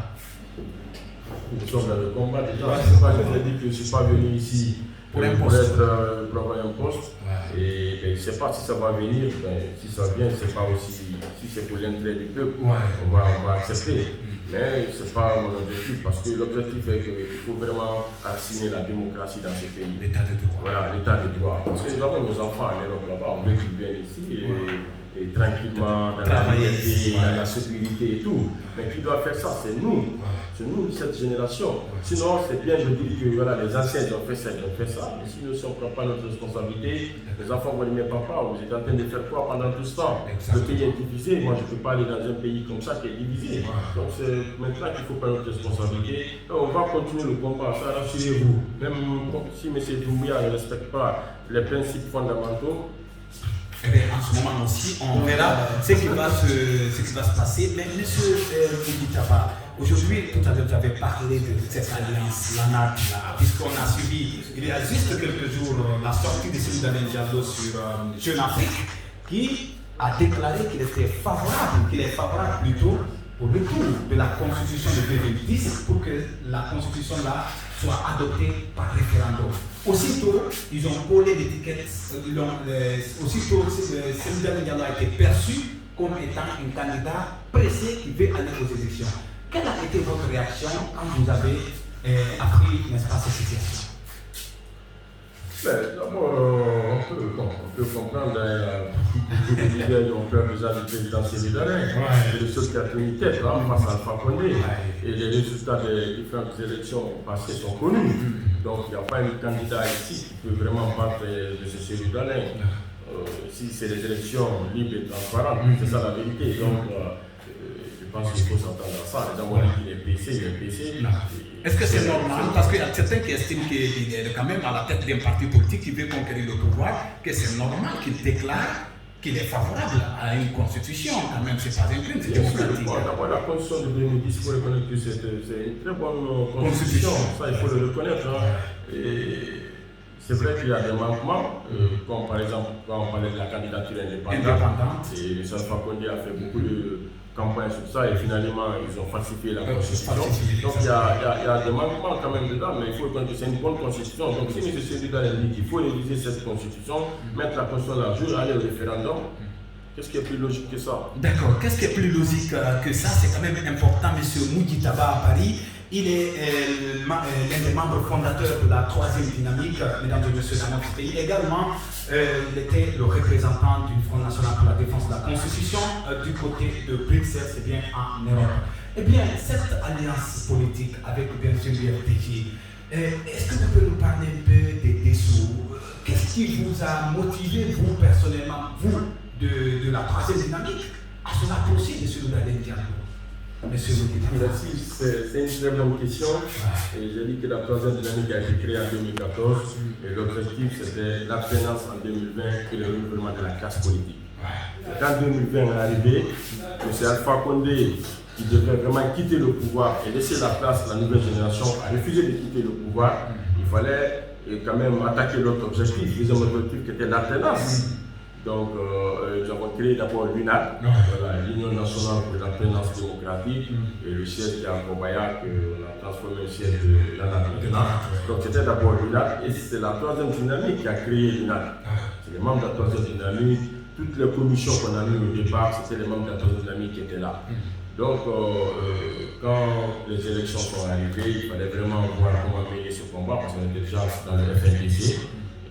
Nous sommes dans le combat déjà. C'est pas, je vous ai dit que je ne suis pas venu ici pour avoir un poste. Et je ne sais pas si ça va venir. Si ça vient, je ne sais pas aussi si c'est pour l'intérêt du peuple. On va accepter. Mais ce n'est pas mon objectif parce que l'objectif est qu'il faut vraiment assigner la démocratie dans ce pays. L'état de droit. Voilà, l'état de droit. Parce que nous avons nos enfants en Europe là-bas, on veut qu'ils viennent ici et tranquillement dans la liberté, dans la sécurité et tout. Mais qui doit faire ça? C'est nous. C'est nous, cette génération. Sinon, c'est bien de dire que voilà, les anciens ils ont fait ça, Mais si nous ne prenons pas notre responsabilité, les enfants vont dire mais papa, vous êtes en train de faire quoi pendant tout ce temps? Le pays est divisé. Moi, je ne peux pas aller dans un pays comme ça qui est divisé. Donc, c'est maintenant qu'il faut prendre notre responsabilité. Donc, on va continuer le combat, ça, rassurez-vous. Même si M. Doumbouya ne respecte pas les principes fondamentaux, en ce moment aussi, on verra ce qui va se passer. Mais monsieur Boukita Baba, aujourd'hui, tout à l'heure, vous avez parlé de cette alliance, l'ANAC, puisqu'on a suivi, il y a juste quelques jours, la sortie de Cellou Dalein Diallo sur Jeune Afrique, qui a déclaré qu'il était favorable, plutôt au retour de la Constitution de 2010 pour que la Constitution là soit adoptée par référendum. Aussitôt, ils ont collé l'étiquette, aussitôt, Cellou Dalein Diallo a été perçu comme étant un candidat pressé qui veut aller aux élections. Quelle a été votre réaction quand vous avez appris, n'est-ce pas, cette situation? D'abord, on peut comprendre que les leaders ont peur déjà du président Cellou Dalein. C'est le seul qui a tenu tête face à Alpha Condé. Et les résultats des différentes élections passées sont connus. Donc il n'y a pas un candidat ici qui peut vraiment battre M. Cellou Dalein. Si c'est des élections libres et transparentes, c'est ça la vérité. Donc je pense qu'il faut s'entendre à ça. Les gens dit qu'il est PC. Est-ce que c'est normal? Parce qu'il y a certains qui estiment qu'il est quand même à la tête d'un parti politique qui veut conquérir le pouvoir, que c'est normal qu'il déclare qu'il est favorable à une constitution. Quand même, c'est pas un crime, c'est démocratique. D'abord, la constitution de 2010, il faut reconnaître que c'est une très bonne constitution. Ça, il faut le reconnaître. Et c'est vrai qu'il y a des manquements, comme par exemple, quand on parlait de la candidature indépendante, et M. Alpha Condé a fait beaucoup de campagne sur ça et finalement ils ont falsifié la constitution. Donc il y a des manquements quand même dedans, mais il faut que c'est une bonne constitution. Donc si M. Sénégal dit qu'il faut réviser cette constitution, mettre la constitution à jour, aller au référendum, qu'est-ce qui est plus logique que ça? D'accord, qu'est-ce qui est plus logique que ça? C'est quand même important, M. Mouditaba à Paris. Il est l'un des membres fondateurs de la troisième dynamique, mesdames et messieurs, dans notre pays. Également, il était le représentant du Front National pour la défense de la Constitution du côté de Bruxelles, c'est bien en Europe. Eh bien, cette alliance politique avec bien sûr l'UFDG, est-ce que vous pouvez nous parler un peu des dessous? Qu'est-ce qui vous a motivé, vous personnellement, vous, de la troisième dynamique, à se rapprocher de celui de la Diallo? Merci, c'est une très bonne question. Et j'ai dit que la troisième dynamique a été créée en 2014 et l'objectif c'était l'abstinence en 2020 et le renouvellement de la classe politique. Quand 2020 est arrivé, M. Alpha Condé, qui devait vraiment quitter le pouvoir et laisser la place à la nouvelle génération, a refusé de quitter le pouvoir. Il fallait quand même attaquer l'autre objectif, le deuxième objectif qui était l'alternance. Donc, nous avons créé d'abord l'UNAD, l'Union nationale pour l'alternance démocratique, et le siège qui est à Kobaya, qu'on a transformé en siège de l'ANAD. Donc, c'était d'abord l'UNAD, et c'est la troisième dynamique qui a créé l'UNAD. C'est les membres de la troisième dynamique, toutes les commissions qu'on a mises au départ, c'était les membres de la troisième dynamique qui étaient là. Donc, quand les élections sont arrivées, il fallait vraiment voir comment mener ce combat, parce qu'on était déjà dans le FNDC.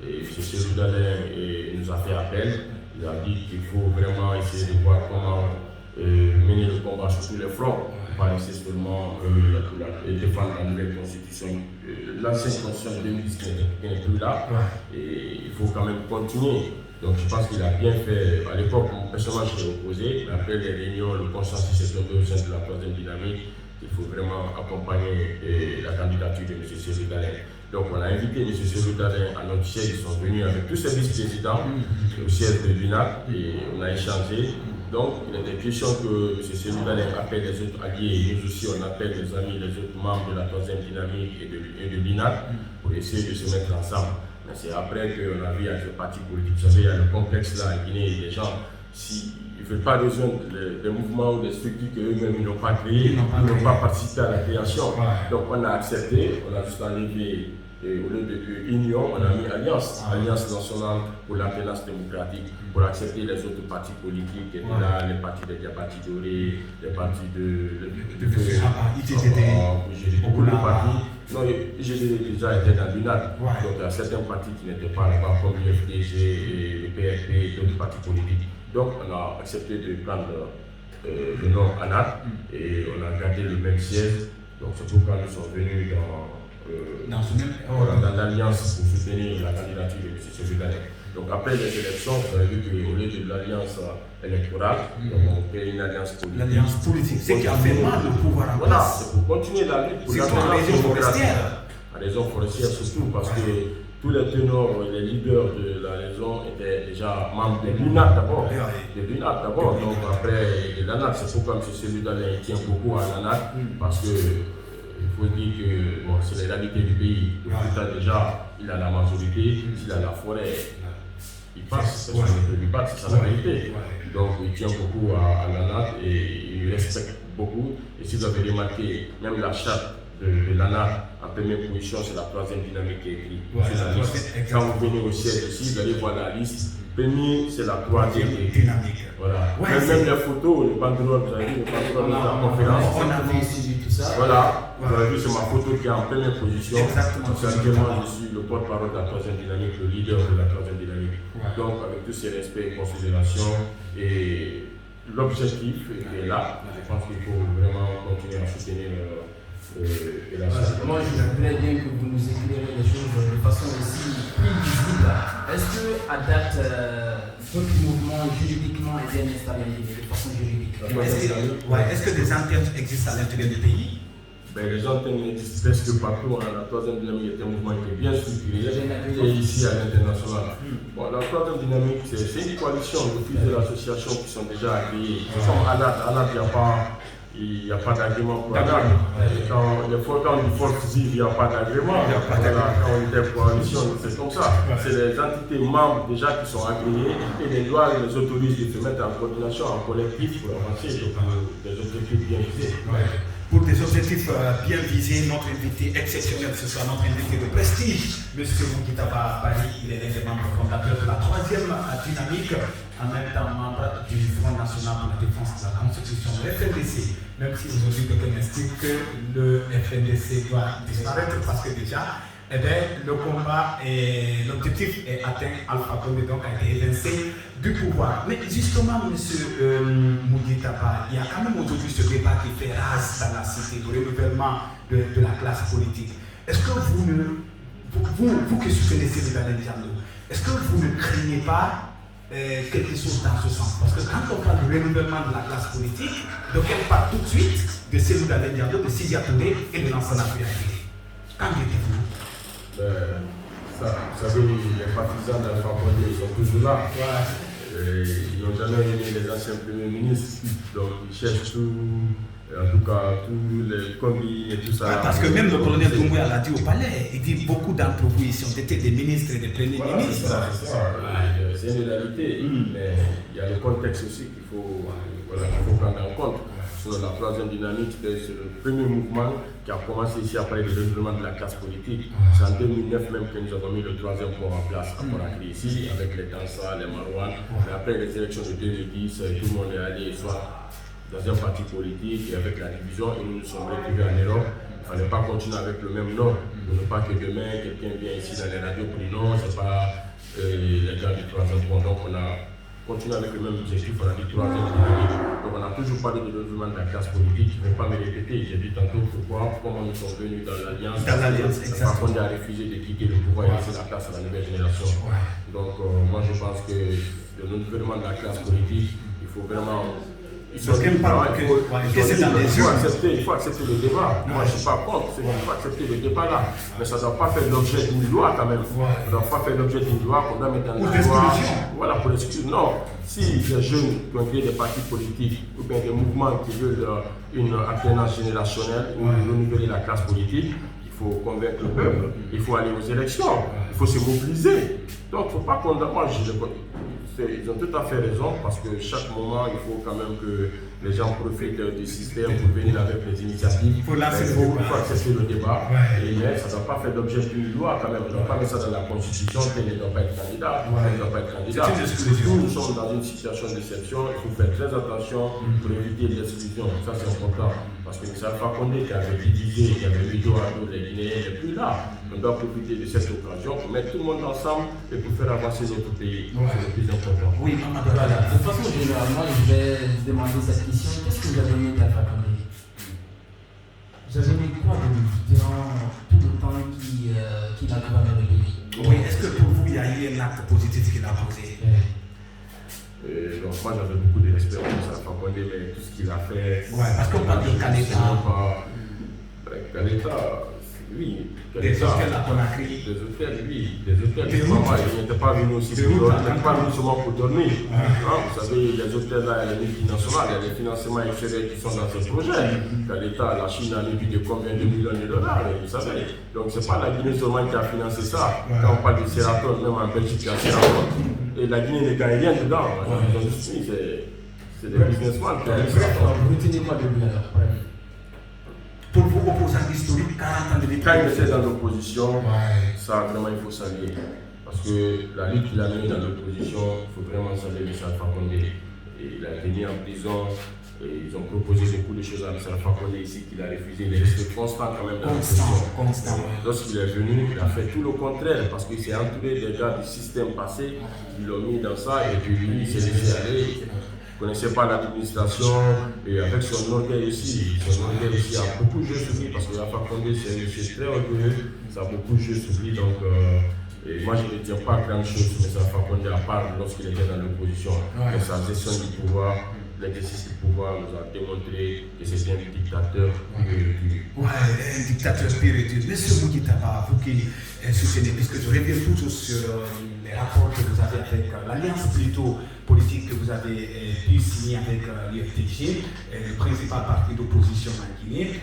Et M. Séloudalin nous a fait appel, il a dit qu'il faut vraiment essayer de voir comment mener le combat sur tous les fronts, pas laisser seulement défendre la nouvelle constitution, l'ancienne constitution de 2010 qui n'est plus là, et il faut quand même continuer. Donc je pense qu'il a bien fait, à l'époque, personnellement je l'ai opposé, mais après les réunions, le consensus est tombé au sein de la troisième dynamique, il faut vraiment accompagner la candidature de M. Séloudalin. Donc on a invité M. Séloudalin à notre siège, ils sont venus avec tous ses vice-présidents au siège de l'UNAD et on a échangé. Donc il était question que M. Séloudalin appelle les autres alliés et nous aussi on appelle les amis, les autres membres de la troisième dynamique et de l'UNAD pour essayer de se mettre ensemble. Mais c'est après qu'on a vu avec les partis politiques, vous savez, il y a le complexe là en Guinée, les gens, s'ils ne veulent pas rejoindre des mouvements ou des structures qu'eux-mêmes n'ont pas créés, ils n'ont pas participé à la création. Donc on a accepté, on a juste enlevé. Et au lieu de union, on a mis alliance, alliance nationale pour l'alternance démocratique, pour accepter les autres partis politiques qui étaient là, les partis de Diabati Doré, les partis beaucoup de partis. Non, j'ai déjà été dans l'UNAD, donc il y a certains partis qui n'étaient pas là-bas, comme l'UFDG, le PRP et d'autres partis politiques. Donc on a accepté de prendre le nom ANAD et on a gardé le même siège. Donc c'est pourquoi nous sommes venus dans l'alliance pour soutenir la candidature de M. Séloudalin. Donc après les élections, vous avez vu qu'au lieu de l'alliance électorale, on crée une alliance politique. L'alliance politique, c'est qui a fait mal le pouvoir en place. Voilà, c'est pour continuer la lutte pour l'alternance démocratique. La région forestière surtout, parce que tous les ténors et les leaders de la région étaient déjà membres de l'UNAD d'abord. Donc après l'ANAD, c'est pourquoi M. Séloudalin tient beaucoup à l'ANAD, parce que il faut dire que c'est la réalité du pays. Le Bhoutan déjà, il a la majorité, s'il a la forêt, il passe, parce qu'on ne peut lui battre, c'est ça la réalité. Donc il tient beaucoup à l'ANAD et il respecte beaucoup. Et si vous avez remarqué, même la charte de l'ANAD, en première position, c'est la troisième dynamique qui est écrite. Quand vous venez au siège ici, vous allez voir la liste. Premier, c'est la troisième dynamique. Voilà. Même les photos, les banderoles, vous avez vu les banderoles de la conférence. On a vu suivi tout ça. Voilà. Vous avez vu, c'est ma photo qui est en première position. Exactement. Je suis le porte-parole de la troisième dynamique, le leader de la troisième dynamique. Donc, avec tous ces respects et considérations, et l'objectif est là. Je pense qu'il faut vraiment continuer à soutenir moi, je voudrais bien que vous nous éclairez les choses de façon aussi plus visible. Est-ce qu'à date, votre mouvement juridiquement est bien installé de façon juridique? Est-ce que des antennes existent à l'intérieur du pays? Les antennes existent presque partout. La troisième dynamique est un mouvement qui est bien structuré et ici à l'international. La troisième dynamique, c'est une coalition de plusieurs associations qui sont déjà agréées. Comme ANAD, il n'y a pas il n'y a pas d'agrément pour la DAC. Quand une force dit qu'il n'y a pas d'agrément, quand on était coalition, c'est comme ça. C'est les entités membres déjà qui sont agréées et les lois les autorisent de se mettre en coordination, en collectif pour avancer des objectifs bien visés. Pour des objectifs bien visés, notre invité exceptionnel, ce soit notre invité de prestige, M. Moukitaba Bali, il est l'un des membres fondateurs de la 3e dynamique, en même temps membre du Front National pour la Défense de la Constitution, le FNDC, même si aujourd'hui quelqu'un estime que le FNDC doit disparaître parce que déjà, le combat et l'objectif est atteint, Alpha Condé donc a été évincé du pouvoir. Mais justement, M. Moukitaba, il y a quand même aujourd'hui ce débat qui fait rage dans la cité, le renouvellement de la classe politique. Est-ce que vous qui soutenez Cellou Diallo, est-ce que vous ne craignez pas quelque chose dans ce sens? Parce que quand on parle de renouvellement de la classe politique, donc elle part tout de suite de Cellou Diallo, de Sidi Touré et de Lansana Kouyaté. Qu'en dites-vous? Vous savez, les partisans d'Alpha Condé, ils sont toujours là. Ils n'ont jamais aimé les anciens premiers ministres, donc ils cherchent tout, en tout cas, tous les commis et tout ça. Parce que même le colonel Doumbouya l'a dit au palais, il dit beaucoup d'entre vous ici ont été des ministres et des premiers ministres. C'est une réalité, mais il y a le contexte aussi qu'il faut prendre en compte. Sur la 3e dynamique, c'est le premier mouvement qui a commencé ici à parler du renouvellement de la classe politique. C'est en 2009 même que nous avons mis le 3e pont en place à Conakry ici, avec les Dansa, les Marouane. Mais après les élections de 2010, tout le monde est allé soit dans un parti politique et avec la division, et nous nous sommes retrouvés en Europe. Il ne fallait pas continuer avec le même nom, pour ne pas que demain quelqu'un vienne ici dans les radios pour dire non, c'est pas les gars du 3e pont. Donc on a continuer avec le même objectif, on a dit 3e dynamique. Donc on a toujours parlé de renouvellement de la classe politique, je ne vais pas me répéter, j'ai dit tantôt pourquoi, comment nous sommes venus dans l'Alliance. Alpha Condé a refusé de quitter le pouvoir et laisser la place à la nouvelle génération. Donc moi je pense que le renouvellement de la classe politique, il faut vraiment... Il faut accepter le débat. Moi, je ne suis pas contre. Il faut accepter le débat là. Mais ça ne doit pas faire l'objet d'une loi quand même. Ça ne doit pas faire l'objet d'une loi qu'on doit mettre dans la loi. Voilà, pour l'excuse. Non. Si les jeunes qui ont créé des partis politiques ou bien des mouvements qui veulent une alternance générationnelle ou renouveler la classe politique, il faut convaincre le peuple. Il faut aller aux élections. Il faut se mobiliser. Donc, il ne faut pas condamner. Moi, ils ont tout à fait raison parce que chaque moment, il faut quand même que les gens profitent du système pour venir avec les initiatives. Il faut accepter le débat. Mais ça ne doit pas faire l'objet d'une loi quand même. On ne doit pas mettre ça dans la Constitution qu'elle ne doit pas être candidat. Elle ne doit pas être candidat. Nous sommes dans une situation d'exception. Il faut faire très attention pour éviter l'exclusion. Ça, c'est important. Parce que c'est Alpha Condé qui avait divisé, qui avait mis dos à dos les Guinéens n'est plus là. On doit profiter de cette occasion pour mettre tout le monde ensemble et pour faire avancer notre pays. C'est le plus important. Oui, voilà. De façon générale, moi je vais demander cette question. Qu'est-ce que vous avez aimé d'Alpha Condé? Vous avez aimé quoi de lui durant tout le temps qu'il a gouverné le pays? Oui, est-ce que pour vous il y a eu un acte positif qu'il a posé? Donc moi j'avais beaucoup de respect pour Alpha Condé, mais tout ce qu'il a fait... parce qu'on parle de Kaleta. Kaleta, oui. Des hôtels à Conakry. Des hôtels, oui. Des hôtels. Il n'était pas venu aussi pour dormir. Il n'était pas venu seulement pour dormir. Vous savez, les hôtels là, il y a les multinationales, il y a les financements extérieurs qui sont dans ce projet. Kaleta, la Chine a mis de combien de millions de dollars, vous savez. Donc c'est pas la Guinée seulement qui a financé ça. Quand on parle de Seraton, même en Belgique, il y a Seraton. Et la Guinée ne gagne rien dedans. C'est des businessmen qui ont mis ça. Vous retenez quoi de lui alors? Pour vous, opposants historiques, 40 ans de quand il était dans l'opposition, ça vraiment il faut saluer. Parce que la lutte qu'il a menée dans l'opposition, il faut vraiment saluer M. Alpha Condé. Il a été mis en prison, et ils ont proposé beaucoup de choses à M. Alpha Condé ici qu'il a refusé. Il est resté constant quand même dans l'opposition. Lorsqu'il est venu, il a fait tout le contraire parce qu'il s'est entouré des gars du système passé, qui l'ont mis dans ça et puis lui il s'est laissé aller. Il ne connaissait pas l'administration et avec son orgueil ici, a beaucoup joué sur lui parce que Alpha Condé c'est un monsieur très orgueilleux, ça a beaucoup joué sur lui donc et moi je ne tiens pas grand chose sur Alpha Condé à part lorsqu'il était dans l'opposition et sa gestion du pouvoir l'exercice du pouvoir nous a démontré que c'est un dictateur pur et dur. Ouais, un dictateur pur et dur. Monsieur Moukitaba, vous qui soutenez, puisque je reviens toujours sur les rapports que vous avez avec l'alliance plutôt politique que vous avez pu signer avec l'UFDG, le principal parti d'opposition en Guinée.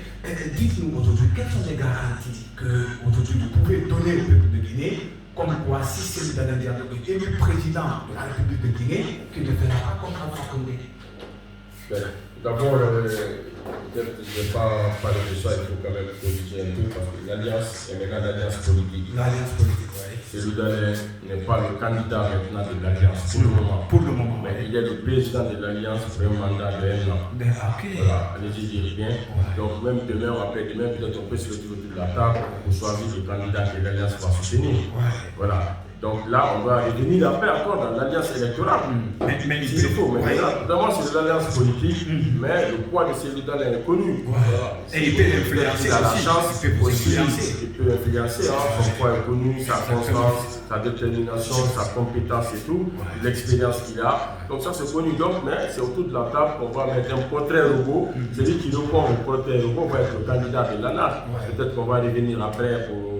Dites-nous aujourd'hui, quelles sont les garanties que aujourd'hui vous pouvez donner au peuple de Guinée, comme quoi si c'est le Diallo est élu président de la République de Guinée, qu'il ne fera pas comme Alpha Condé? D'abord, peut-être que je ne vais pas parler de ça, il faut quand même corriger un peu parce que l'alliance est maintenant l'alliance politique. L'alliance politique, oui. Cellou Dalein n'est pas le candidat maintenant de l'alliance pour le moment. Pour le moment, mais il est le président de l'alliance pour un mandat de 1 an. Okay. Voilà, allez-y, direz bien. Ouais. Donc même demain ou après-demain, peut-être on peut se retrouver autour de la table pour choisir le candidat que l'alliance va soutenir. Ouais. Voilà. Donc là, on va revenir après encore dans l'alliance électorale. Mais il faut. Mais vraiment, c'est de l'alliance politique, mais le poids de Cellou Dalein est connu. Voilà. Et il peut influencer. Il a la chance, il peut influencer. Son poids est connu, sa constance, sa détermination, sa compétence et tout, l'expérience qu'il a. Donc ça, c'est connu. Donc, mais c'est autour de la table qu'on va mettre un portrait robot. Celui qui répond au portrait robot va être le candidat de l'ANAT. Peut-être qu'on va revenir après pour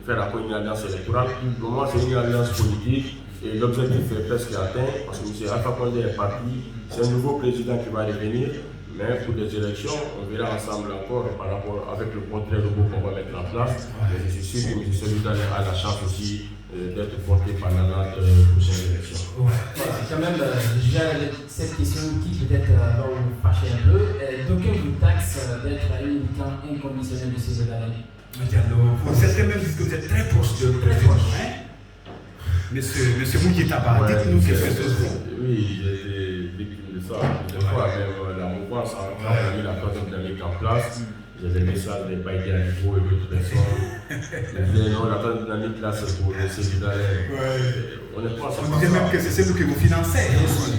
faire après une alliance électorale. Pour moi, c'est une alliance politique et l'objectif est presque atteint parce que M. Alpha Condé est parti. C'est un nouveau président qui va revenir. Mais pour les élections, on verra ensemble encore par rapport avec le portrait robot qu'on va mettre en place. Et je suis sûr que M. Cellou Dalein a la chance aussi d'être porté par la prochaine élection. Quand même, déjà, cette question qui peut-être va vous fâcher un peu. D'aucuns vous taxent d'être un militant inconditionnel de Cellou Dalein. Certains même disent que vous êtes très proche de Monsieur Moukitaba, dites-nous quelque chose. Oui, j'ai été victime de ça. Des fois, même la mouvance a mis la troisième dynamique en place. J'ai des messages des Baïdi à niveau et d'autres personnes. Ils disaient non, la troisième dynamique là, c'est pour Cellou Dalein. Honnêtement, ça on disait même que c'est Cellou que vous financez.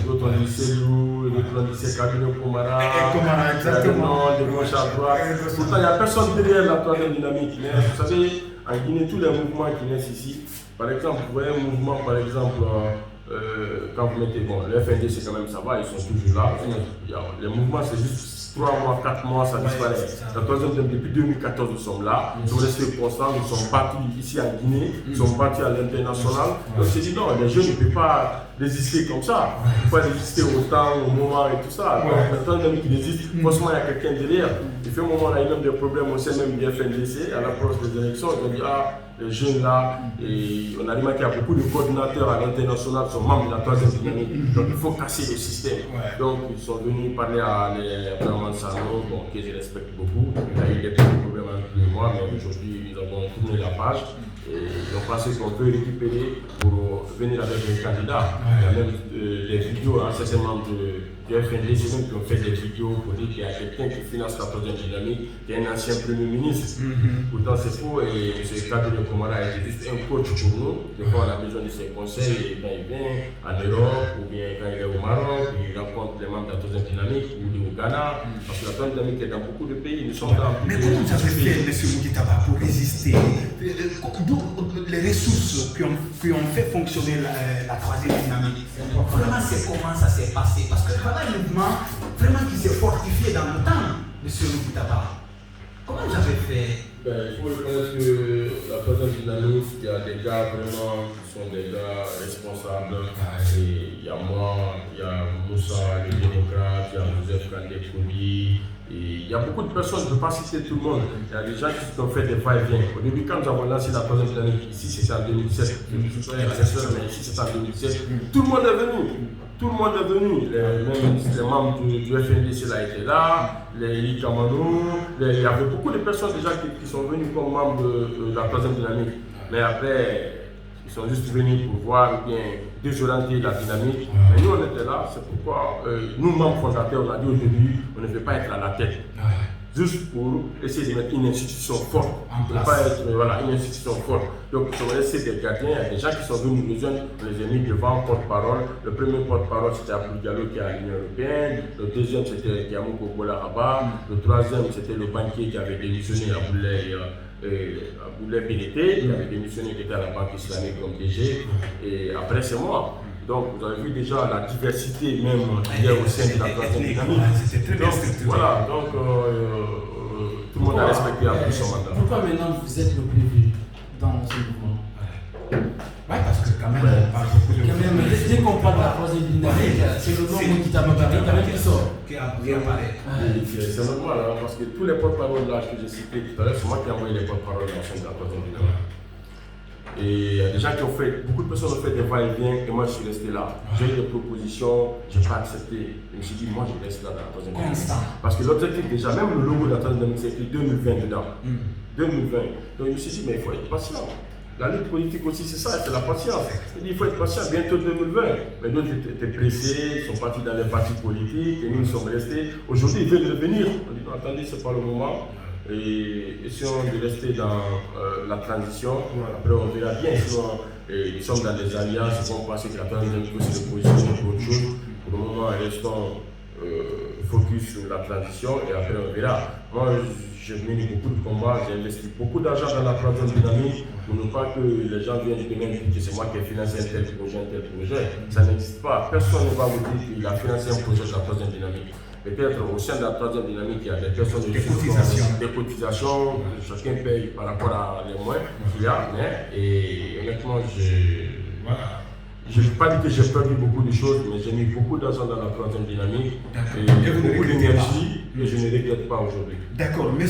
D'autres ont dit Cellou, d'autres ont dit c'est Kabila Komara. Komara, exactement. De gauche à droite. Pourtant, il n'y a personne derrière la troisième dynamique. Mais vous savez, en Guinée, tous les mouvements qui naissent ici, par exemple, vous voyez un mouvement, par exemple, quand vous mettez, bon, le FNDC quand même ça va, ils sont toujours là. Les mouvements, c'est juste 3 mois, 4 mois, ça disparaît. La troisième, depuis 2014, nous sommes là, nous sommes restés constants, nous sommes partis ici en Guinée, nous sommes partis à l'international. Donc c'est dit non, les jeunes ne peuvent pas résister comme ça. Il faut résister au temps, au moment et tout ça. Donc la troisième qui résiste, forcément il y a quelqu'un derrière. Il fait un moment, on a eu même des problèmes au sein même du FNDC, à l'approche des élections, ils ont dit ah, les jeunes là, et on a remarqué qu'il y a beaucoup de coordinateurs à l'international qui sont membres de la troisième dynamique. Donc il faut casser le système. Donc ils sont venus parler à Sano, bon, que je respecte beaucoup. Il y a eu des petits problèmes entre moi, mais aujourd'hui nous avons tourné la page et on pense qu'on peut récupérer pour venir avec un candidat. Il y a même des vidéos, certains membres du FNDC qui ont fait des vidéos pour dire qu'il y a quelqu'un qui finance la troisième dynamique, qui est un ancien Premier ministre. Pourtant c'est faux et M. Kabila Komara est juste un coach pour nous. Des fois on a besoin de ses conseils et quand il vient en Europe ou bien quand il est au Maroc, il rencontre les membres de la troisième dynamique ou au Ghana. Parce que la troisième dynamique est dans beaucoup de pays. Nous sommes dans mais comment vous avez fait, M. Moukitaba, pour résister? Les ressources qui ont fait fonctionner la troisième dynamique, vraiment c'est comment ça s'est passé? Parce que voilà un mouvement vraiment qui s'est fortifié dans le temps, M. Moukitaba. Comment vous avez fait? Il faut reconnaître que la troisième dynamique, il y a des gars vraiment qui sont des gars responsables. Et il y a moi, il y a Moussa, le démocrate, il y a Joseph Kandé Koudi. Il y a beaucoup de personnes, je ne peux pas citer tout le monde. Il y a des gens qui ont fait des va-et-vient. Au début, quand nous avons lancé la troisième dynamique, ici c'était en 2017. Je suis mais ici c'était en 2017. Tout le monde est venu. Tout le monde est venu. Même les membres du FNDC là étaient là, les Eli Kamano. Il y avait beaucoup de personnes déjà qui sont venues comme membres de la troisième dynamique. Mais après, ils sont juste venus pour voir ou bien désorienter la dynamique. Mais nous, on était là, c'est pourquoi nous, membres fondateurs, on a dit au début, on ne veut pas être à la tête. Juste pour essayer de mettre une institution forte. On ne peut pas être une institution forte. Donc, ils sont restés des gardiens. Il y a des gens qui sont venus nous jeunes, on les a mis devant porte-parole. Le premier porte-parole, c'était Abdou Diallo qui est à l'Union européenne. Le deuxième, c'était Yamouko Bola-Rabat. Le troisième, c'était le banquier qui avait démissionné à Boulay BDT, qui avait démissionné, qui était à la Banque islamique comme DG. Et après, c'est moi. Donc vous avez vu déjà la diversité même qu'il y a au sein de la troisième dynamique. C'était très bien structuré. Voilà, donc tout le monde a respecté un peu son mandat. Pourquoi maintenant vous êtes le plus vieux dans ce mouvement? Oui, parce que quand même, on parle beaucoup de... Dès qu'on parle de la troisième dynamique, c'est le nom Moukita Babari qui sort. Qui apparaît. C'est normal, hein, parce que tous les porte-paroles là que j'ai cités tout à l'heure, c'est moi qui ai envoyé les porte-paroles dans le sein de la troisième dynamique. Et il y a des gens qui ont fait, beaucoup de personnes ont fait des va-et-vient et moi je suis resté là. J'ai eu des propositions, je n'ai pas accepté. Je me suis dit, moi je reste là dans la troisième dynamique. Parce que l'objectif déjà, même le logo de la troisième dynamique, c'est écrit 2020 dedans. 2020. Donc je me suis dit, mais il faut être patient. La lutte politique aussi, c'est ça, c'est la patience. Il faut être patient, bientôt 2020. Mais d'autres étaient pressés, ils sont partis dans les partis politiques, et nous sommes restés. Aujourd'hui, ils veulent revenir. On dit, non, attendez, ce n'est pas le moment. Et essayons de rester dans la transition. Après, on verra bien. Sinon, nous sommes dans des alliances, ils vont penser que la transition, c'est de positionner pour autre chose. Pour le moment, restons focus sur la transition et après, on verra. Moi, j'ai mené beaucoup de combats, j'ai investi beaucoup d'argent dans la troisième dynamique pour ne pas que les gens viennent de même dire que c'est moi qui ai financé un tel projet. Ça n'existe pas. Personne ne va vous dire qu'il a financé un projet de la troisième dynamique. Peut-être au sein de la troisième dynamique, il y a des personnes des cotisations, chacun paye par rapport à les moyens qu'il y a, et honnêtement, je ne vais pas dire que j'ai perdu beaucoup de choses, mais j'ai mis beaucoup d'argent dans la troisième dynamique et beaucoup d'énergie que je ne regrette pas aujourd'hui. D'accord, M.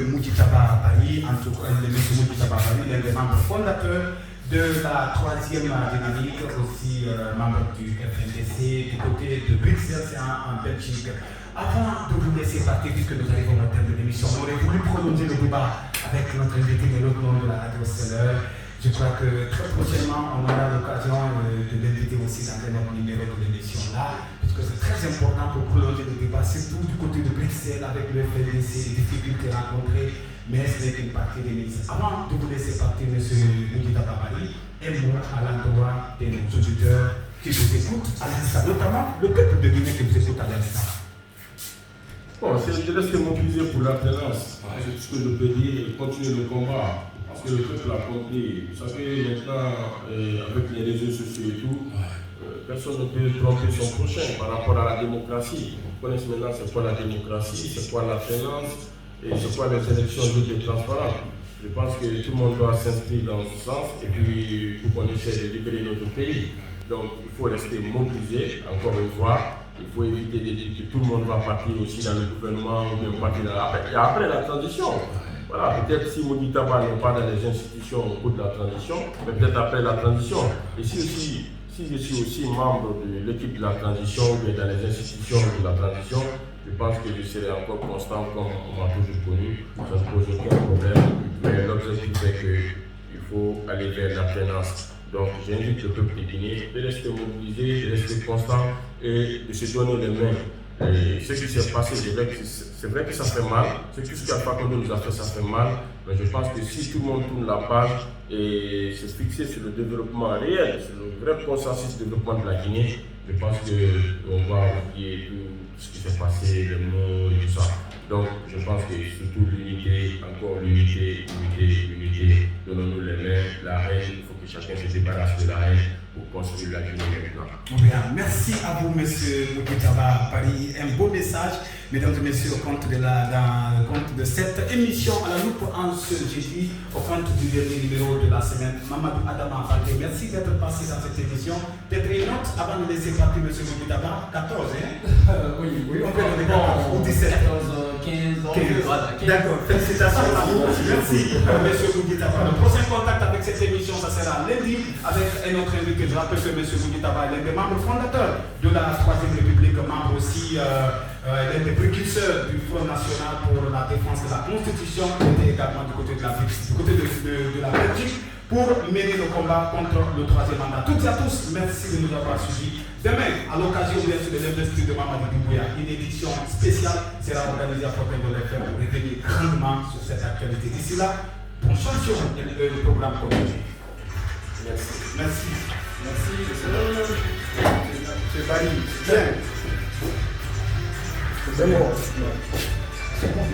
Moukita Babari, en tout cas, M. Moukita Babari, l'un des membres fondateurs de la troisième dynamique, aussi membre du FNDC, du côté de Bruxelles, en Belgique. Avant de vous laisser partir, puisque nous arrivons au terme de l'émission, on aurait voulu prolonger le débat avec notre invité de l'autre nom de la radio Stellar. Je crois que très prochainement, on aura l'occasion de l'inviter aussi dans un autre numéro de l'émission là, parce que c'est très important pour prolonger le débat, surtout du côté de Bruxelles avec le FNDC, les difficultés rencontrées, mais ce n'est qu'une partie des ministres. Avant de vous laisser partir, M. Moukita Babari, un mot à l'endroit de nos auditeurs qui vous écoutent à l'instant, notamment le peuple de Guinée qui vous écoute à l'instant. Bon, c'est de rester mobilisé pour l'alternance. C'est ce que je peux dire, et continuer le combat. Parce que le peuple a compris. Vous savez, maintenant, avec les réseaux sociaux et tout, personne ne peut tromper son prochain par rapport à la démocratie. Vous connaissez maintenant c'est quoi la démocratie, c'est quoi l'alternance, et c'est quoi les élections libres et transparentes. Je pense que tout le monde doit s'inscrire dans ce sens, et puis pour qu'on essaie de libérer notre pays. Donc il faut rester mobilisé, encore une fois. Il faut éviter de dire que tout le monde va partir aussi dans le gouvernement ou bien partir dans la... Et après la transition. Voilà, peut-être si Moukita Babari n'est pas dans les institutions au cours de la transition, mais peut-être après la transition. Et si je suis aussi membre de l'équipe de la transition ou bien dans les institutions de la transition, je pense que je serai encore constant comme on m'a toujours connu. Ça ne pose aucun problème. Mais l'objectif c'est qu'il faut aller vers l'alternance. Donc j'invite le peuple de Guinée de rester mobilisé, de rester constant et de se donner les mains. Et ce qui s'est passé, c'est vrai que ça fait mal. Ce qu'Alpha Condé nous a fait, ça fait mal. Mais je pense que si tout le monde tourne la page et se fixer sur le développement réel, sur le vrai consensus de développement de la Guinée, je pense qu'on va oublier tout ce qui s'est passé, les mots et tout ça. Donc je pense que surtout l'unité, encore l'unité. Donnons-nous les mains, la haine, il faut que chacun se débarrasse de la haine pour construire la Guinée maintenant. Bien, merci à vous, M. Moukita Babari. Un beau message, mesdames et messieurs, au compte de cette émission à la loupe en ce jeudi, au compte du dernier numéro de la semaine. Mamadou Adama Falté, merci d'être passé dans cette émission. Peut-être une note avant de laisser partir M. Moukita Babari, 14, hein? Oui, on peut donner 14 ou 17. 15. D'accord, félicitations à vous. Merci, M. Moukita Babari. Le prochain contact avec cette émission, ça sera lundi avec un autre invité. Je rappelle que M. Moukita Babari est l'un des membres fondateurs de la Troisième République, membre aussi l'un des précurseurs du Front National pour la défense de la Constitution, qui était également du côté de la Belgique, pour mener le combat contre le troisième mandat. Toutes et à tous, merci de nous avoir suivis. Demain, à l'occasion bien sûr de l'investiture de Mamadi Doumbouya, une édition spéciale sera organisée à Fontaine de l'FM pour revenir grandement sur cette actualité. D'ici là, bonne chance sur le programme continue. Merci. Merci. Merci. C'est Bali. Bien. C'est bon. C'est bon.